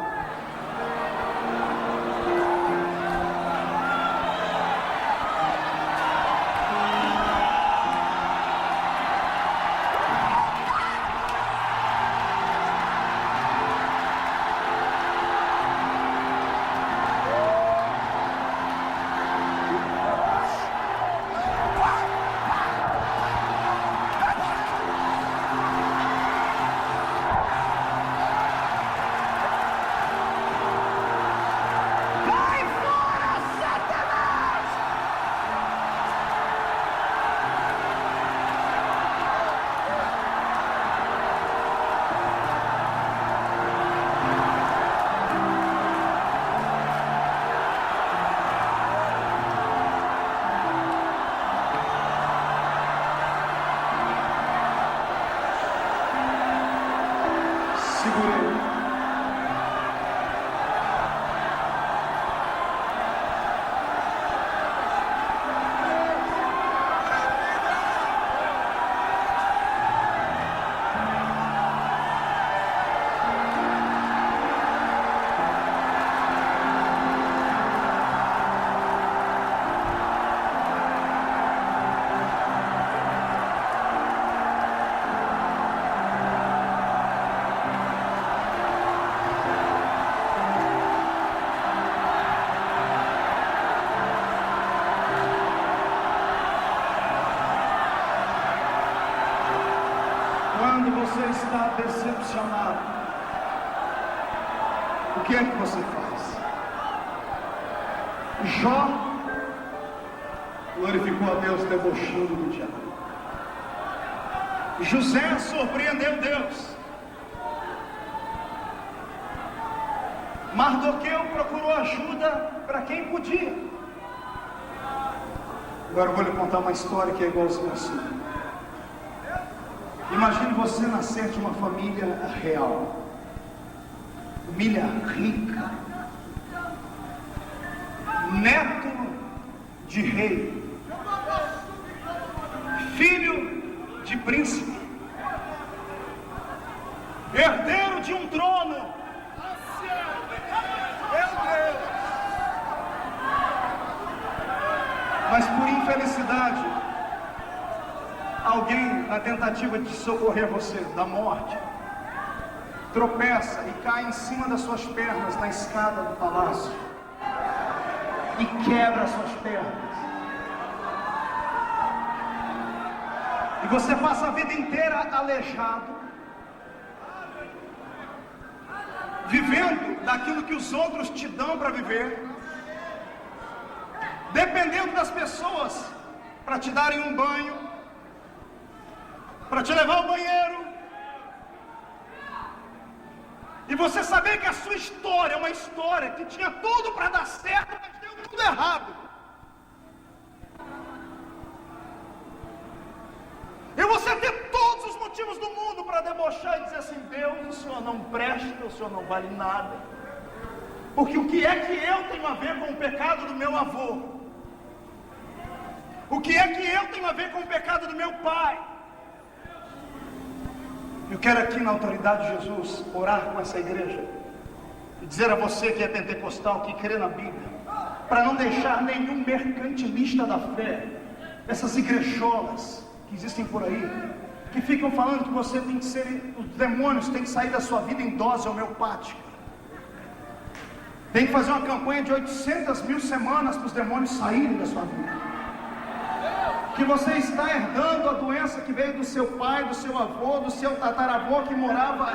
segurei. Quando você está decepcionado, o que é que você faz? Jó glorificou a Deus debochando do diabo. José surpreendeu Deus. Mardoqueu procurou ajuda para quem podia. Agora eu vou lhe contar uma história que é igualzinha assim. Imagine você nascer de uma família real, família rica, neto de rei, filho de príncipe, herdeiro de um trono. Meu Deus! Mas por infelicidade, alguém, na tentativa de socorrer você da morte, tropeça e cai em cima das suas pernas na escada do palácio e quebra as suas pernas. E você passa a vida inteira aleijado, vivendo daquilo que os outros te dão para viver, dependendo das pessoas para te darem um banho, para te levar ao banheiro, e você saber que a sua história é uma história que tinha tudo para dar certo, mas deu tudo errado. E você ter todos os motivos do mundo para debochar e dizer assim: Deus, o Senhor não presta, o Senhor não vale nada, porque o que é que eu tenho a ver com o pecado do meu avô? O que é que eu tenho a ver com o pecado do meu pai? Eu quero aqui, na autoridade de Jesus, orar com essa igreja e dizer a você que é pentecostal, que crê na Bíblia, para não deixar nenhum mercantilista da fé, essas igrejolas que existem por aí, que ficam falando que você tem que ser, os demônios têm que sair da sua vida em dose homeopática, tem que fazer uma campanha de 800.000 semanas para os demônios saírem da sua vida, que você está herdando a doença que veio do seu pai, do seu avô, do seu tataravô, que morava,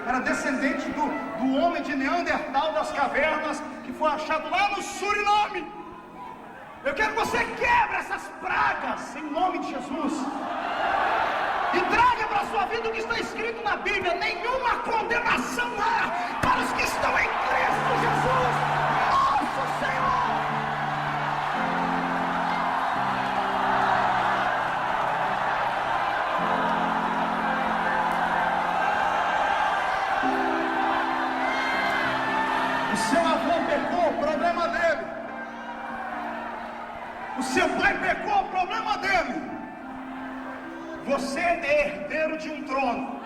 era descendente do homem de Neandertal das cavernas, que foi achado lá no Suriname. Eu quero que você quebre essas pragas em nome de Jesus e traga para a sua vida o que está escrito na Bíblia: nenhuma condenação há para os que estão em Cristo Jesus, nosso Senhor. O seu avô pecou, problema dele. O seu pai pecou, problema dele. Você é herdeiro de um trono.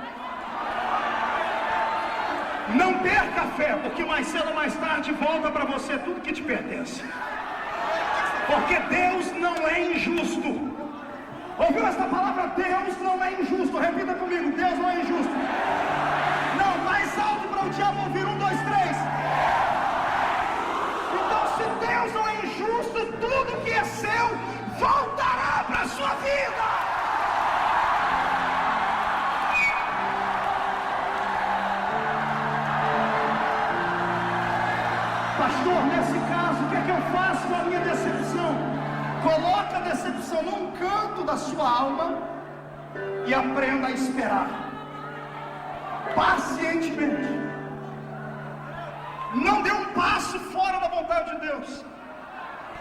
Não perca a fé, porque mais cedo ou mais tarde volta para você tudo que te pertence. Porque Deus não é injusto. Ouviu essa palavra? Deus não é injusto. Repita comigo: Deus não é injusto. Não, mais alto para o diabo ouvir. 1, 2, 3. Se Deus não é injusto, tudo que é seu voltará para a sua vida. Pastor, nesse caso, o que é que eu faço com a minha decepção? Coloque a decepção num canto da sua alma e aprenda a esperar pacientemente. Não dê um passo fora da vontade de Deus.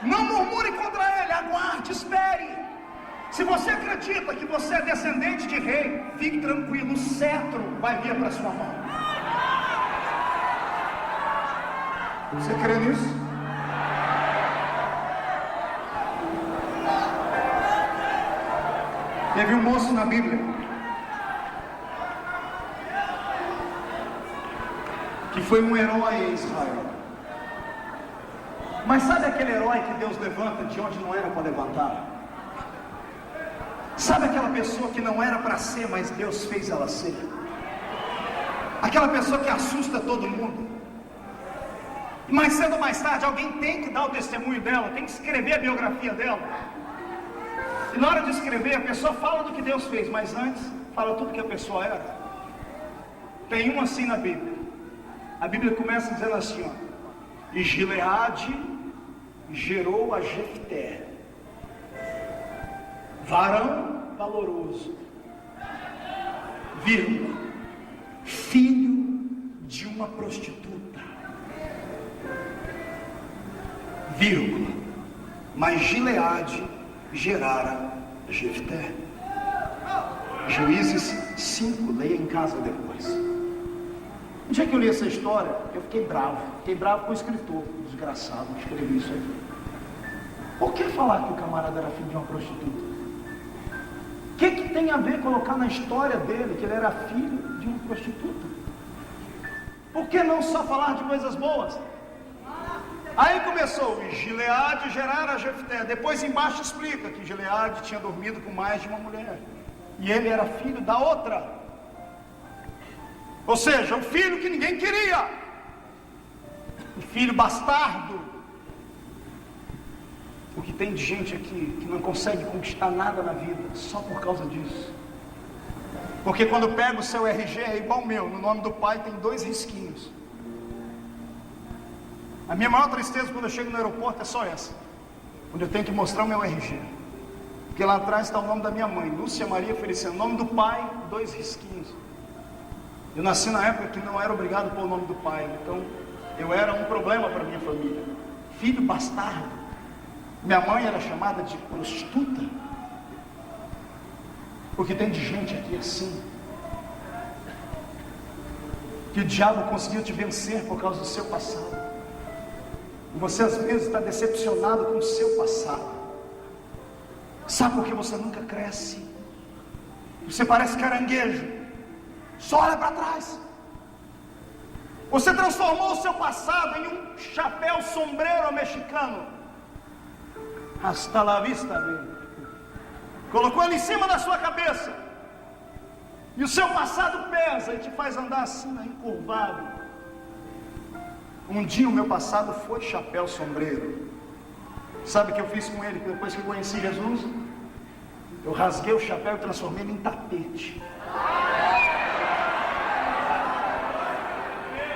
Não murmure contra Ele, aguarde, espere. Se você acredita que você é descendente de rei, fique tranquilo, o cetro vai vir para sua mão. Você crê nisso? Teve um moço na Bíblia que foi um herói em Israel. Mas sabe aquele herói que Deus levanta de onde não era para levantar? Sabe aquela pessoa que não era para ser, mas Deus fez ela ser? Aquela pessoa que assusta todo mundo. E mais cedo ou mais tarde alguém tem que dar o testemunho dela, tem que escrever a biografia dela. E na hora de escrever, a pessoa fala do que Deus fez, mas antes fala tudo que a pessoa era. Tem um assim na Bíblia. A Bíblia começa dizendo assim, ó: e Gileade gerou a Jefté, varão valoroso, vírgula, filho de uma prostituta, vírgula, mas Gileade gerara Jefté. Juízes 5, leia em casa depois. No dia que eu li essa história, eu fiquei bravo com o escritor, desgraçado, que escreveu isso aí. Por que falar que o camarada era filho de uma prostituta? O que tem a ver colocar na história dele que ele era filho de uma prostituta? Por que não só falar de coisas boas? Aí começou, e Gileade gerara Jefté. Depois embaixo explica que Gileade tinha dormido com mais de uma mulher, e ele era filho da outra. Ou seja, o filho que ninguém queria, o filho bastardo. O que tem de gente aqui que não consegue conquistar nada na vida só por causa disso. Porque quando pega o seu RG é igual o meu, no nome do pai tem 2 risquinhos. A minha maior tristeza quando eu chego no aeroporto é só essa, quando eu tenho que mostrar o meu RG, porque lá atrás está o nome da minha mãe, Lúcia Maria Feliciano, nome do pai, 2 risquinhos. Eu nasci na época que não era obrigado a pôr o nome do pai, então eu era um problema para minha família. Filho bastardo. Minha mãe era chamada de prostituta. Porque tem de gente aqui assim, que o diabo conseguiu te vencer por causa do seu passado. E você às vezes está decepcionado com o seu passado. Sabe por que você nunca cresce? Você parece caranguejo, só olha para trás. Você transformou o seu passado em um chapéu sombreiro mexicano. Hasta la vista, baby. Colocou ele em cima da sua cabeça. E o seu passado pesa e te faz andar assim, encurvado. Um dia o meu passado foi chapéu sombreiro. Sabe o que eu fiz com ele depois que eu conheci Jesus? Eu rasguei o chapéu e transformei ele em tapete.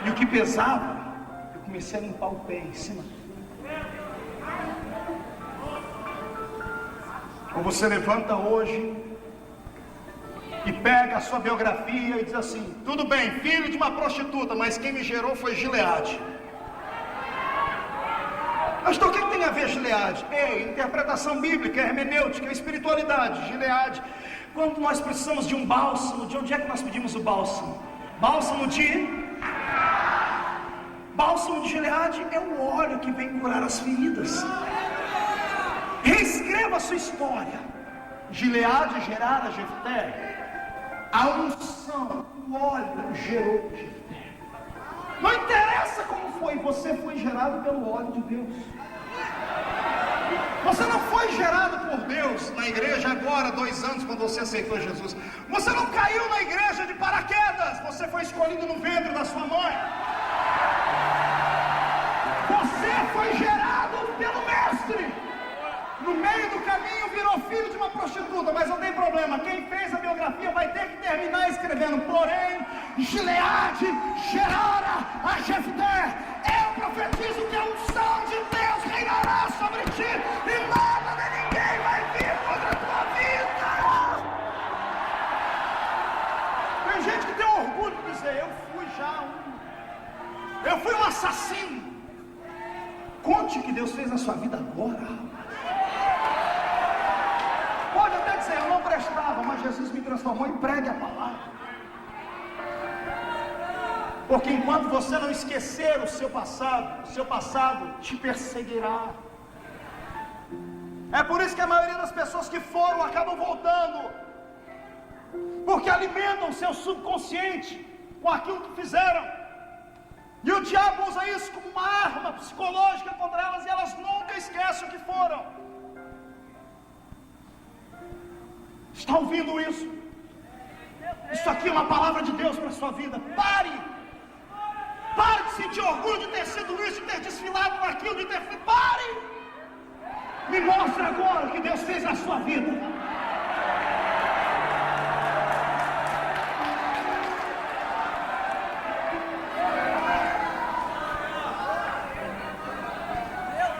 E o que pesava, eu comecei a limpar o pé em cima. Ou você levanta hoje e pega a sua biografia e diz assim: tudo bem, filho de uma prostituta, mas quem me gerou foi Gileade. Mas então o que tem a ver Gileade? Interpretação bíblica, hermenêutica, espiritualidade. Gileade, quando nós precisamos de um bálsamo, de onde é que nós pedimos o bálsamo? Bálsamo de Gileade é o óleo que vem curar as feridas. Reescreva a sua história. Gileade gerara Jefté. A unção, o óleo gerou Jefté. Não interessa como foi, você foi gerado pelo óleo de Deus. Você não foi gerado por Deus na igreja agora, 2 anos, quando você aceitou Jesus. Você não caiu na igreja de paraquedas. Você foi escolhido no ventre da sua mãe. Você foi gerado pelo mestre. No meio do caminho virou filho de uma prostituta, mas não tem problema. Quem fez a biografia vai ter que terminar escrevendo: porém, Gileade gerara a Jefté. Eu profetizo que a unção de Deus reinará sobre ti e nada nem ninguém vai vir contra a tua vida. Tem gente que tem orgulho de dizer: eu fui um assassino. Conte o que Deus fez na sua vida agora. Pode até dizer: eu não prestava, mas Jesus me transformou, e pregue a palavra. Porque enquanto você não esquecer o seu passado te perseguirá. É por isso que a maioria das pessoas que foram acabam voltando, porque alimentam o seu subconsciente com aquilo que fizeram. E o diabo usa isso como uma arma psicológica contra elas, e elas nunca esquecem o que foram. Está ouvindo isso? Isso aqui é uma palavra de Deus para a sua vida. Pare de sentir orgulho de ter sido isso, de ter desfilado naquilo, de ter feito. Pare! Me mostre agora o que Deus fez na sua vida.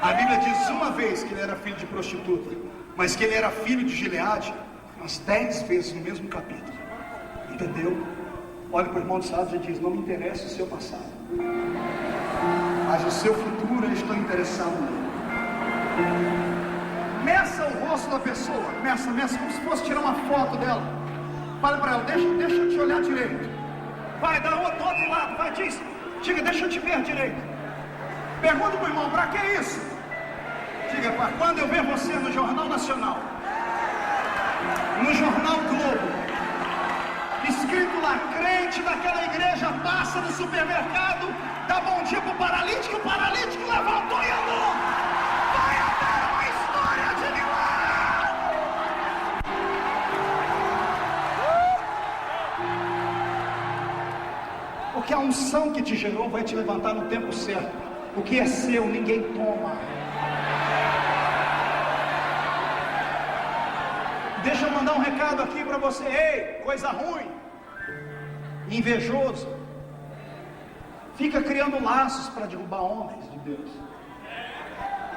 A Bíblia diz uma vez que ele era filho de prostituta, mas que ele era filho de Gileade umas 10 vezes no mesmo capítulo. Entendeu? Olha para o irmão do lado e diz: não me interessa o seu passado, mas o seu futuro eu estou interessado nele. Meça o rosto da pessoa, meça como se fosse tirar uma foto dela. Fale para ela: deixa eu te olhar direito. Vai, dá do outro lado, vai, diga, deixa eu te ver direito. Pergunta para o irmão: para que isso? Diga: para quando eu ver você no Jornal Nacional, no Jornal Globo, escrito lá: crente daquela igreja passa no supermercado, dá bom dia pro paralítico, o paralítico levantou e andou. Vai haver uma história de milagre. Porque a unção que te gerou vai te levantar no tempo certo. O que é seu, ninguém toma. Deixa eu mandar um recado aqui para você. Ei, coisa ruim, invejoso, fica criando laços para derrubar homens de Deus.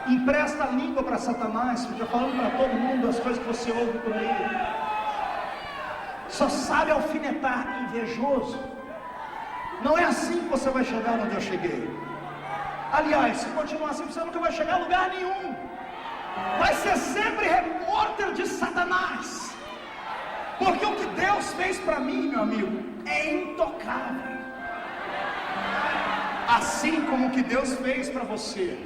Empresta a língua para Satanás, fica falando para todo mundo as coisas que você ouve por aí. Só sabe alfinetar, invejoso. Não é assim que você vai chegar onde eu cheguei. Aliás, se continuar assim, você nunca vai chegar a lugar nenhum. Vai ser sempre repórter de Satanás. Porque o que Deus fez para mim, meu amigo, é intocável. Assim como o que Deus fez para você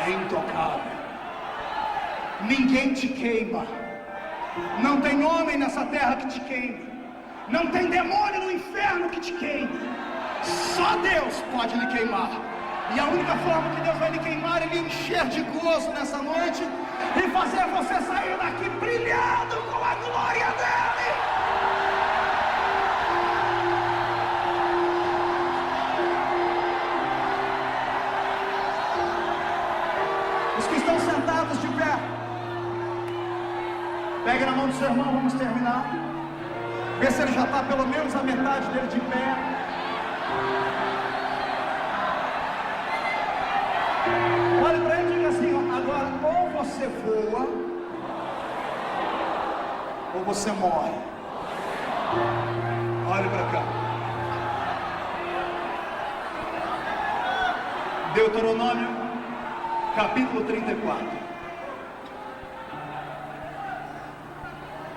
é intocável. Ninguém te queima. Não tem homem nessa terra que te queime. Não tem demônio no inferno que te queime. Só Deus pode lhe queimar. E a única forma que Deus vai lhe queimar é lhe encher de gozo nessa noite e fazer você sair daqui brilhando com a glória dele. Os que estão sentados de pé, pegue na mão do seu irmão, vamos terminar. Vê se ele já está pelo menos a metade dele de pé. Olhe para ele e diga assim: agora, ou você voa, ou você morre. Olhe para cá. Deuteronômio, capítulo 34.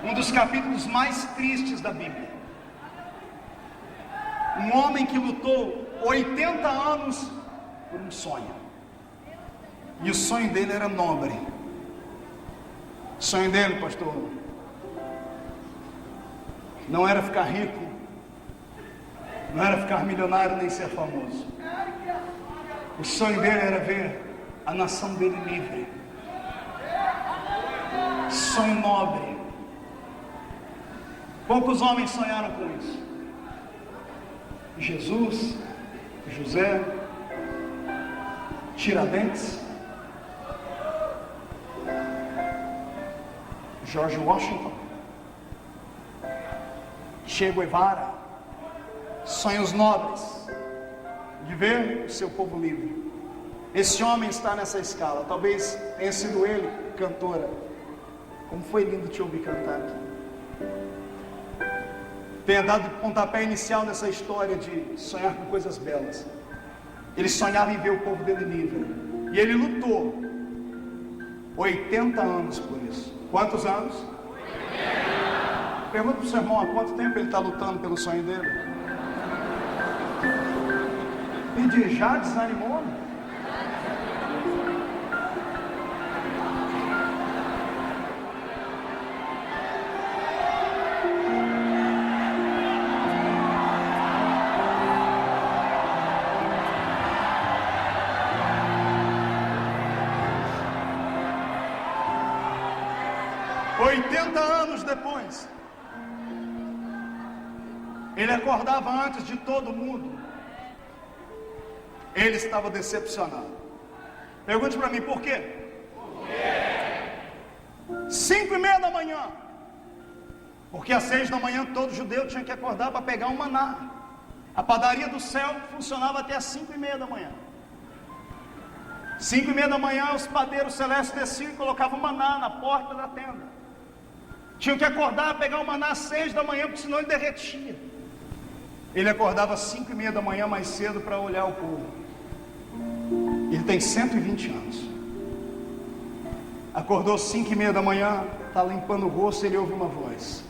Um dos capítulos mais tristes da Bíblia. Um homem que lutou 80 anos por um sonho. E o sonho dele era nobre. O sonho dele, pastor, não era ficar rico, não era ficar milionário nem ser famoso. O sonho dele era ver a nação dele livre. Sonho nobre. Poucos homens sonharam com isso. Jesus, José, Tiradentes, George Washington, Che Guevara. Sonhos nobres de ver o seu povo livre. Esse homem está nessa escala. Talvez tenha sido ele, cantora. Como foi lindo te ouvir cantar aqui. Tenha dado pontapé inicial nessa história de sonhar com coisas belas. Ele sonhava em ver o povo dele livre. E ele lutou 80 anos por isso. Quantos anos? 80. Pergunta para o seu irmão: há quanto tempo ele está lutando pelo sonho dele? de já desanimou? Anos depois, ele acordava antes de todo mundo. Ele estava decepcionado. Pergunte para mim, por quê? 5:30 da manhã. Porque às 6 da manhã todo judeu tinha que acordar para pegar um maná. A padaria do céu funcionava até às 5:30 da manhã. 5:30 da manhã os padeiros celestes desciam e colocavam maná na porta da tenda. Tinham que acordar, pegar o maná às 6 da manhã, porque senão ele derretia. Ele acordava às 5:30 da manhã mais cedo para olhar o povo. Ele tem 120 anos. Acordou às 5:30 da manhã, está limpando o rosto, ele ouve uma voz.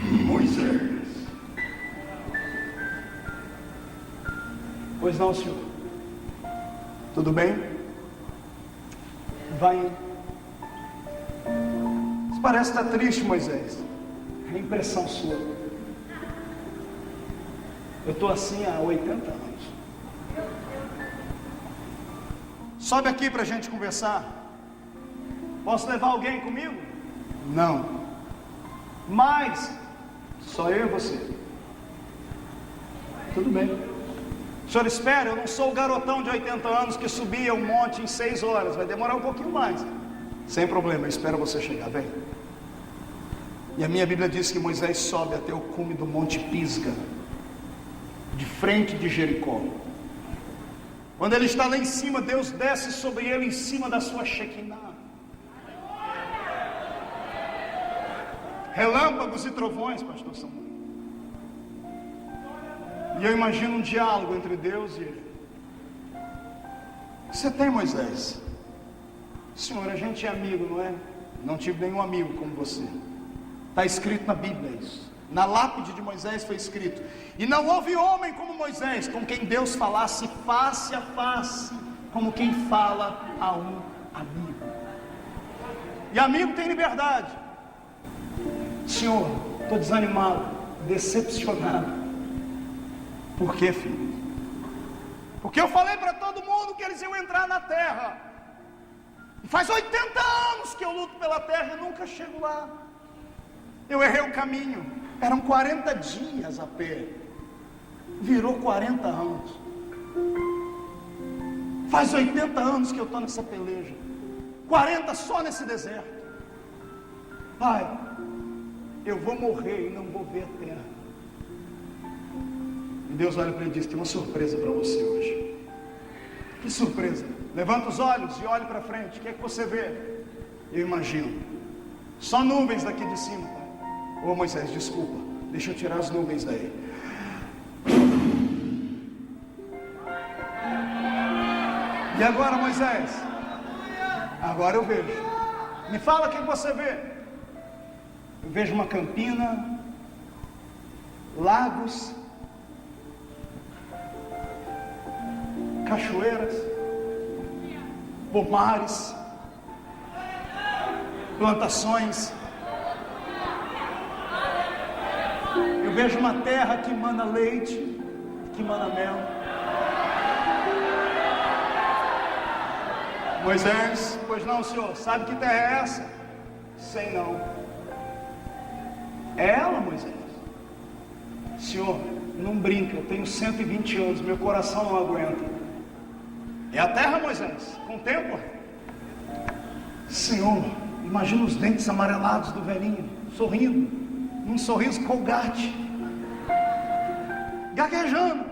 Moisés. Pois não, senhor. Tudo bem? Vai. Parece estar triste, Moisés. É impressão sua. Eu estou assim há 80 anos. Sobe aqui para a gente conversar. Posso levar alguém comigo? Não. Mas só eu e você. Tudo bem. O senhor espera, eu não sou o garotão de 80 anos que subia um monte em 6 horas. Vai demorar um pouquinho mais. Sem problema, eu espero você chegar, vem. E a minha Bíblia diz que Moisés sobe até o cume do Monte Pisga, de frente de Jericó. Quando ele está lá em cima, Deus desce sobre ele em cima da sua Shekinah. Relâmpagos e trovões, pastor Samuel. E eu imagino um diálogo entre Deus e ele. Você tem, Moisés? Senhor, a gente é amigo, não é? Não tive nenhum amigo como você. Está escrito na Bíblia isso. Na lápide de Moisés foi escrito: e não houve homem como Moisés, com quem Deus falasse face a face, como quem fala a um amigo. E amigo tem liberdade. Senhor, estou desanimado, decepcionado. Por quê, filho? Porque eu falei para todo mundo que eles iam entrar na terra. Faz 80 anos que eu luto pela terra e nunca chego lá. Eu errei o caminho. Eram 40 dias a pé. Virou 40 anos. Faz 80 anos que eu estou nessa peleja. 40 só nesse deserto. Pai, eu vou morrer e não vou ver a terra. E Deus olha para ele e diz: tem uma surpresa para você hoje. Que surpresa? Levanta os olhos e olhe para frente. O que é que você vê? Eu imagino só nuvens daqui de cima, pai. Ô Moisés, desculpa, deixa eu tirar as nuvens daí. E agora, Moisés? Agora eu vejo. Me fala o que você vê. Eu vejo uma campina, lagos, cachoeiras, pomares, plantações. Eu vejo uma terra que emana leite, que emana mel. Moisés, pois não, senhor, sabe que terra é essa? Sei não. É ela, Moisés? Senhor, não brinca, eu tenho 120 anos, meu coração não aguenta. É a terra, Moisés, com o tempo. Senhor, imagina os dentes amarelados do velhinho, sorrindo, num sorriso colgate, gaguejando.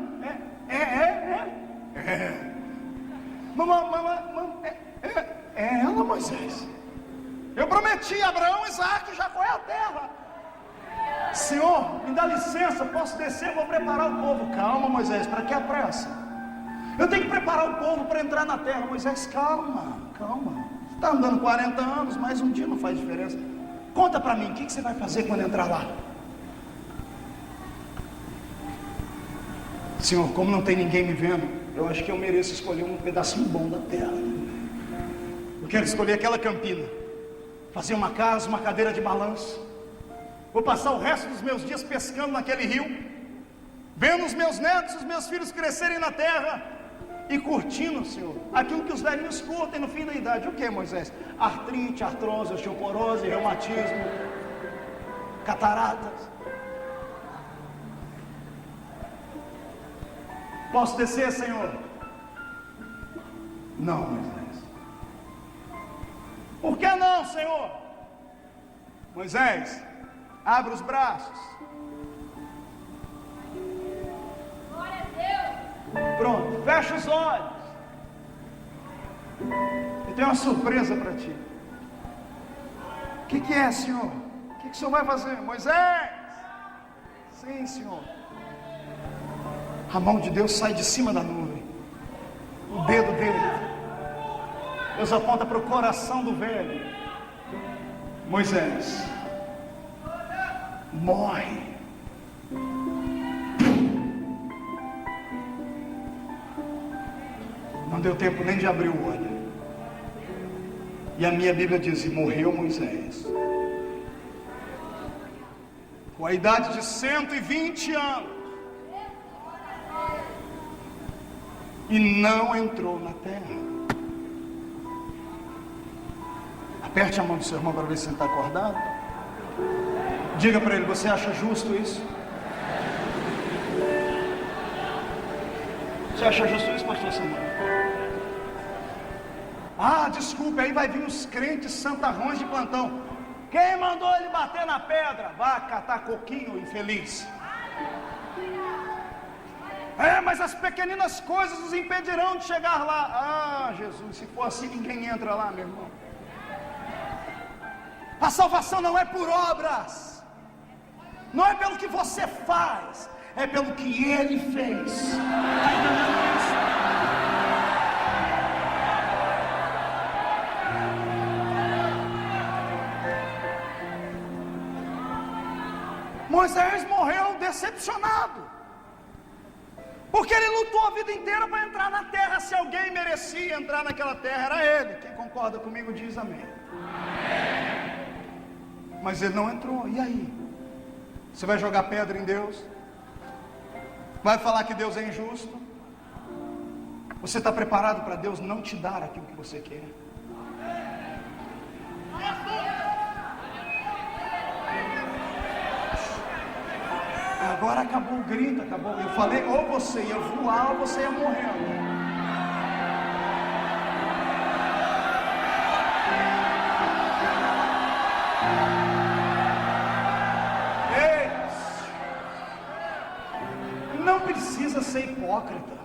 É ela, Moisés. Eu prometi a Abraão, Isaac e Jacó é a terra. Senhor, me dá licença, posso descer, eu vou preparar o povo. Calma, Moisés, para que a pressa? Eu tenho que preparar o povo para entrar na terra. Moisés, calma. Você está andando 40 anos, mais um dia não faz diferença. Conta para mim, o que você vai fazer quando entrar lá? Senhor, como não tem ninguém me vendo, eu acho que eu mereço escolher um pedacinho bom da terra. Eu quero escolher aquela campina, fazer uma casa, uma cadeira de balanço. Vou passar o resto dos meus dias pescando naquele rio, vendo os meus netos, os meus filhos crescerem na terra e curtindo, Senhor, aquilo que os velhinhos curtem no fim da idade. O que, Moisés? Artrite, artrose, osteoporose, reumatismo, cataratas. Posso descer, Senhor? Não, Moisés. Por que não, Senhor? Moisés, abre os braços. Glória a Deus. Pronto, fecha os olhos. Eu tenho uma surpresa para ti. O que é, Senhor? O que o Senhor vai fazer? Moisés! Sim, Senhor. A mão de Deus sai de cima da nuvem. O dedo dele. Deus aponta para o coração do velho. Moisés, morre. Não deu tempo nem de abrir o olho. E a minha Bíblia diz: e morreu Moisés, com a idade de 120 anos, e não entrou na terra. Aperte a mão do seu irmão para ver se ele está acordado. Diga para ele: você acha justo isso? Você acha justo isso, pastor Samuel? Ah, desculpe, aí vai vir os crentes santarrões de plantão. Quem mandou ele bater na pedra? Vá catar coquinho, infeliz. Mas as pequeninas coisas os impedirão de chegar lá. Ah, Jesus, se for assim, ninguém entra lá, meu irmão. A salvação não é por obras, não é pelo que você faz, é pelo que Ele fez. Moisés morreu decepcionado, porque ele lutou a vida inteira para entrar na terra. Se alguém merecia entrar naquela terra, era ele. Quem concorda comigo diz amém. Mas ele não entrou. E aí? Você vai jogar pedra em Deus? Vai falar que Deus é injusto? Você está preparado para Deus não te dar aquilo que você quer? Agora acabou o grito, acabou. Eu falei, ou você ia voar ou você ia morrer. Ei, não precisa ser hipócrita,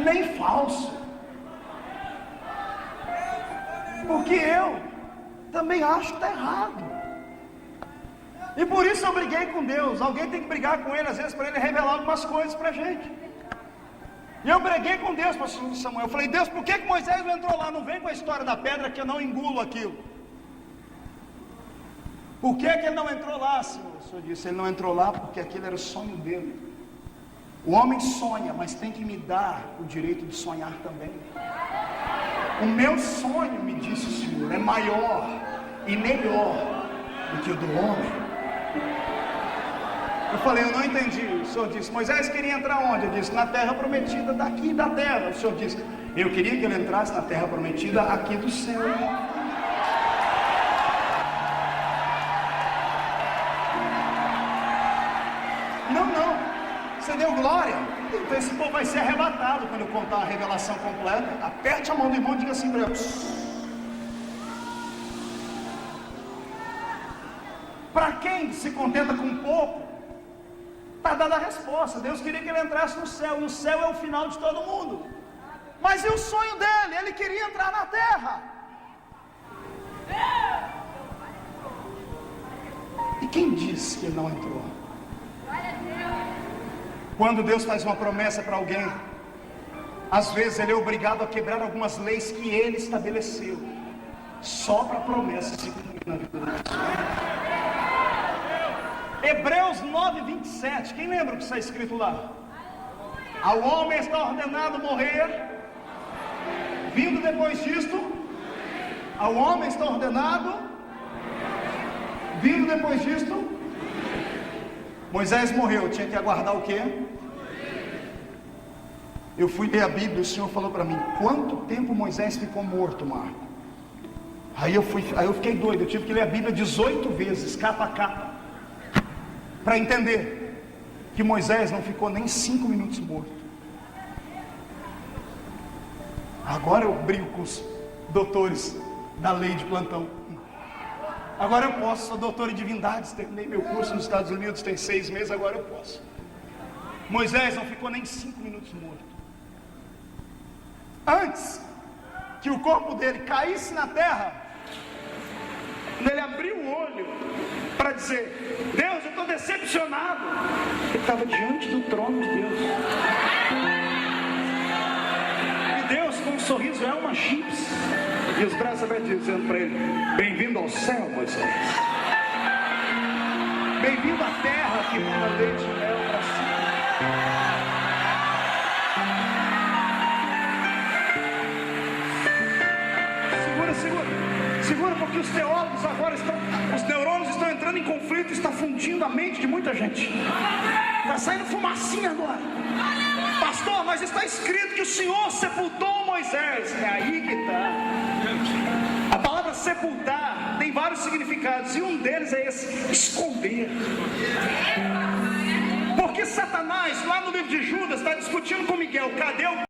nem falso, porque eu também acho que está errado. E por isso eu briguei com Deus. Alguém tem que brigar com Ele, às vezes, para Ele revelar algumas coisas para a gente. E eu briguei com Deus, pastor Samuel. Eu falei: Deus, por que Moisés não entrou lá? Não vem com a história da pedra que eu não engulo aquilo. Por que ele não entrou lá, Senhor? O Senhor disse: ele não entrou lá porque aquilo era o sonho dele. O homem sonha, mas tem que me dar o direito de sonhar também. O meu sonho, me disse o Senhor, é maior e melhor do que o do homem. Eu falei: eu não entendi. O Senhor disse: Moisés queria entrar onde? Eu disse: na terra prometida daqui da terra. O Senhor disse: eu queria que ele entrasse na terra prometida aqui do céu. Não, você deu glória. Então esse povo vai ser arrebatado quando eu contar a revelação completa. Aperte a mão do irmão e diga assim para ele: para quem se contenta com pouco, está dada a resposta. Deus queria que ele entrasse no céu, e o céu é o final de todo mundo. Mas e o sonho dele? Ele queria entrar na terra. E quem disse que ele não entrou? Quando Deus faz uma promessa para alguém, às vezes ele é obrigado a quebrar algumas leis que ele estabeleceu, só para a promessa se cumprir na vida da pessoa. Hebreus 9, 27. Quem lembra o que está escrito lá? Ao homem está ordenado morrer. Vindo depois disto, ao homem está ordenado. Vindo depois disto, Moisés morreu. Tinha que aguardar o quê? Eu fui ler a Bíblia e o Senhor falou para mim: quanto tempo Moisés ficou morto, Marco? Aí eu fiquei doido. Eu tive que ler a Bíblia 18 vezes, capa a capa, para entender que Moisés não ficou nem 5 minutos morto. Agora eu brigo com os doutores da lei de plantão. Agora eu posso, sou doutor em divindades, terminei meu curso nos Estados Unidos, tem 6 meses, agora eu posso. Moisés não ficou nem 5 minutos morto. Antes que o corpo dele caísse na terra, quando ele abriu o olho para dizer: Deus, eu estou decepcionado, ele estava diante do trono de Deus. E Deus, com um sorriso, é uma chips, e os braços abertos dizendo para ele: bem-vindo ao céu, Moisés. Bem-vindo à terra que manda leite e mel para si. Segura, porque os teólogos agora os neurônios estão entrando em conflito, está fundindo a mente de muita gente. Está saindo fumacinha agora. Pastor, mas está escrito que o Senhor sepultou Moisés. É aí que está. A palavra sepultar tem vários significados, e um deles é esse: esconder. Porque Satanás, lá no livro de Judas, está discutindo com Miguel: cadê o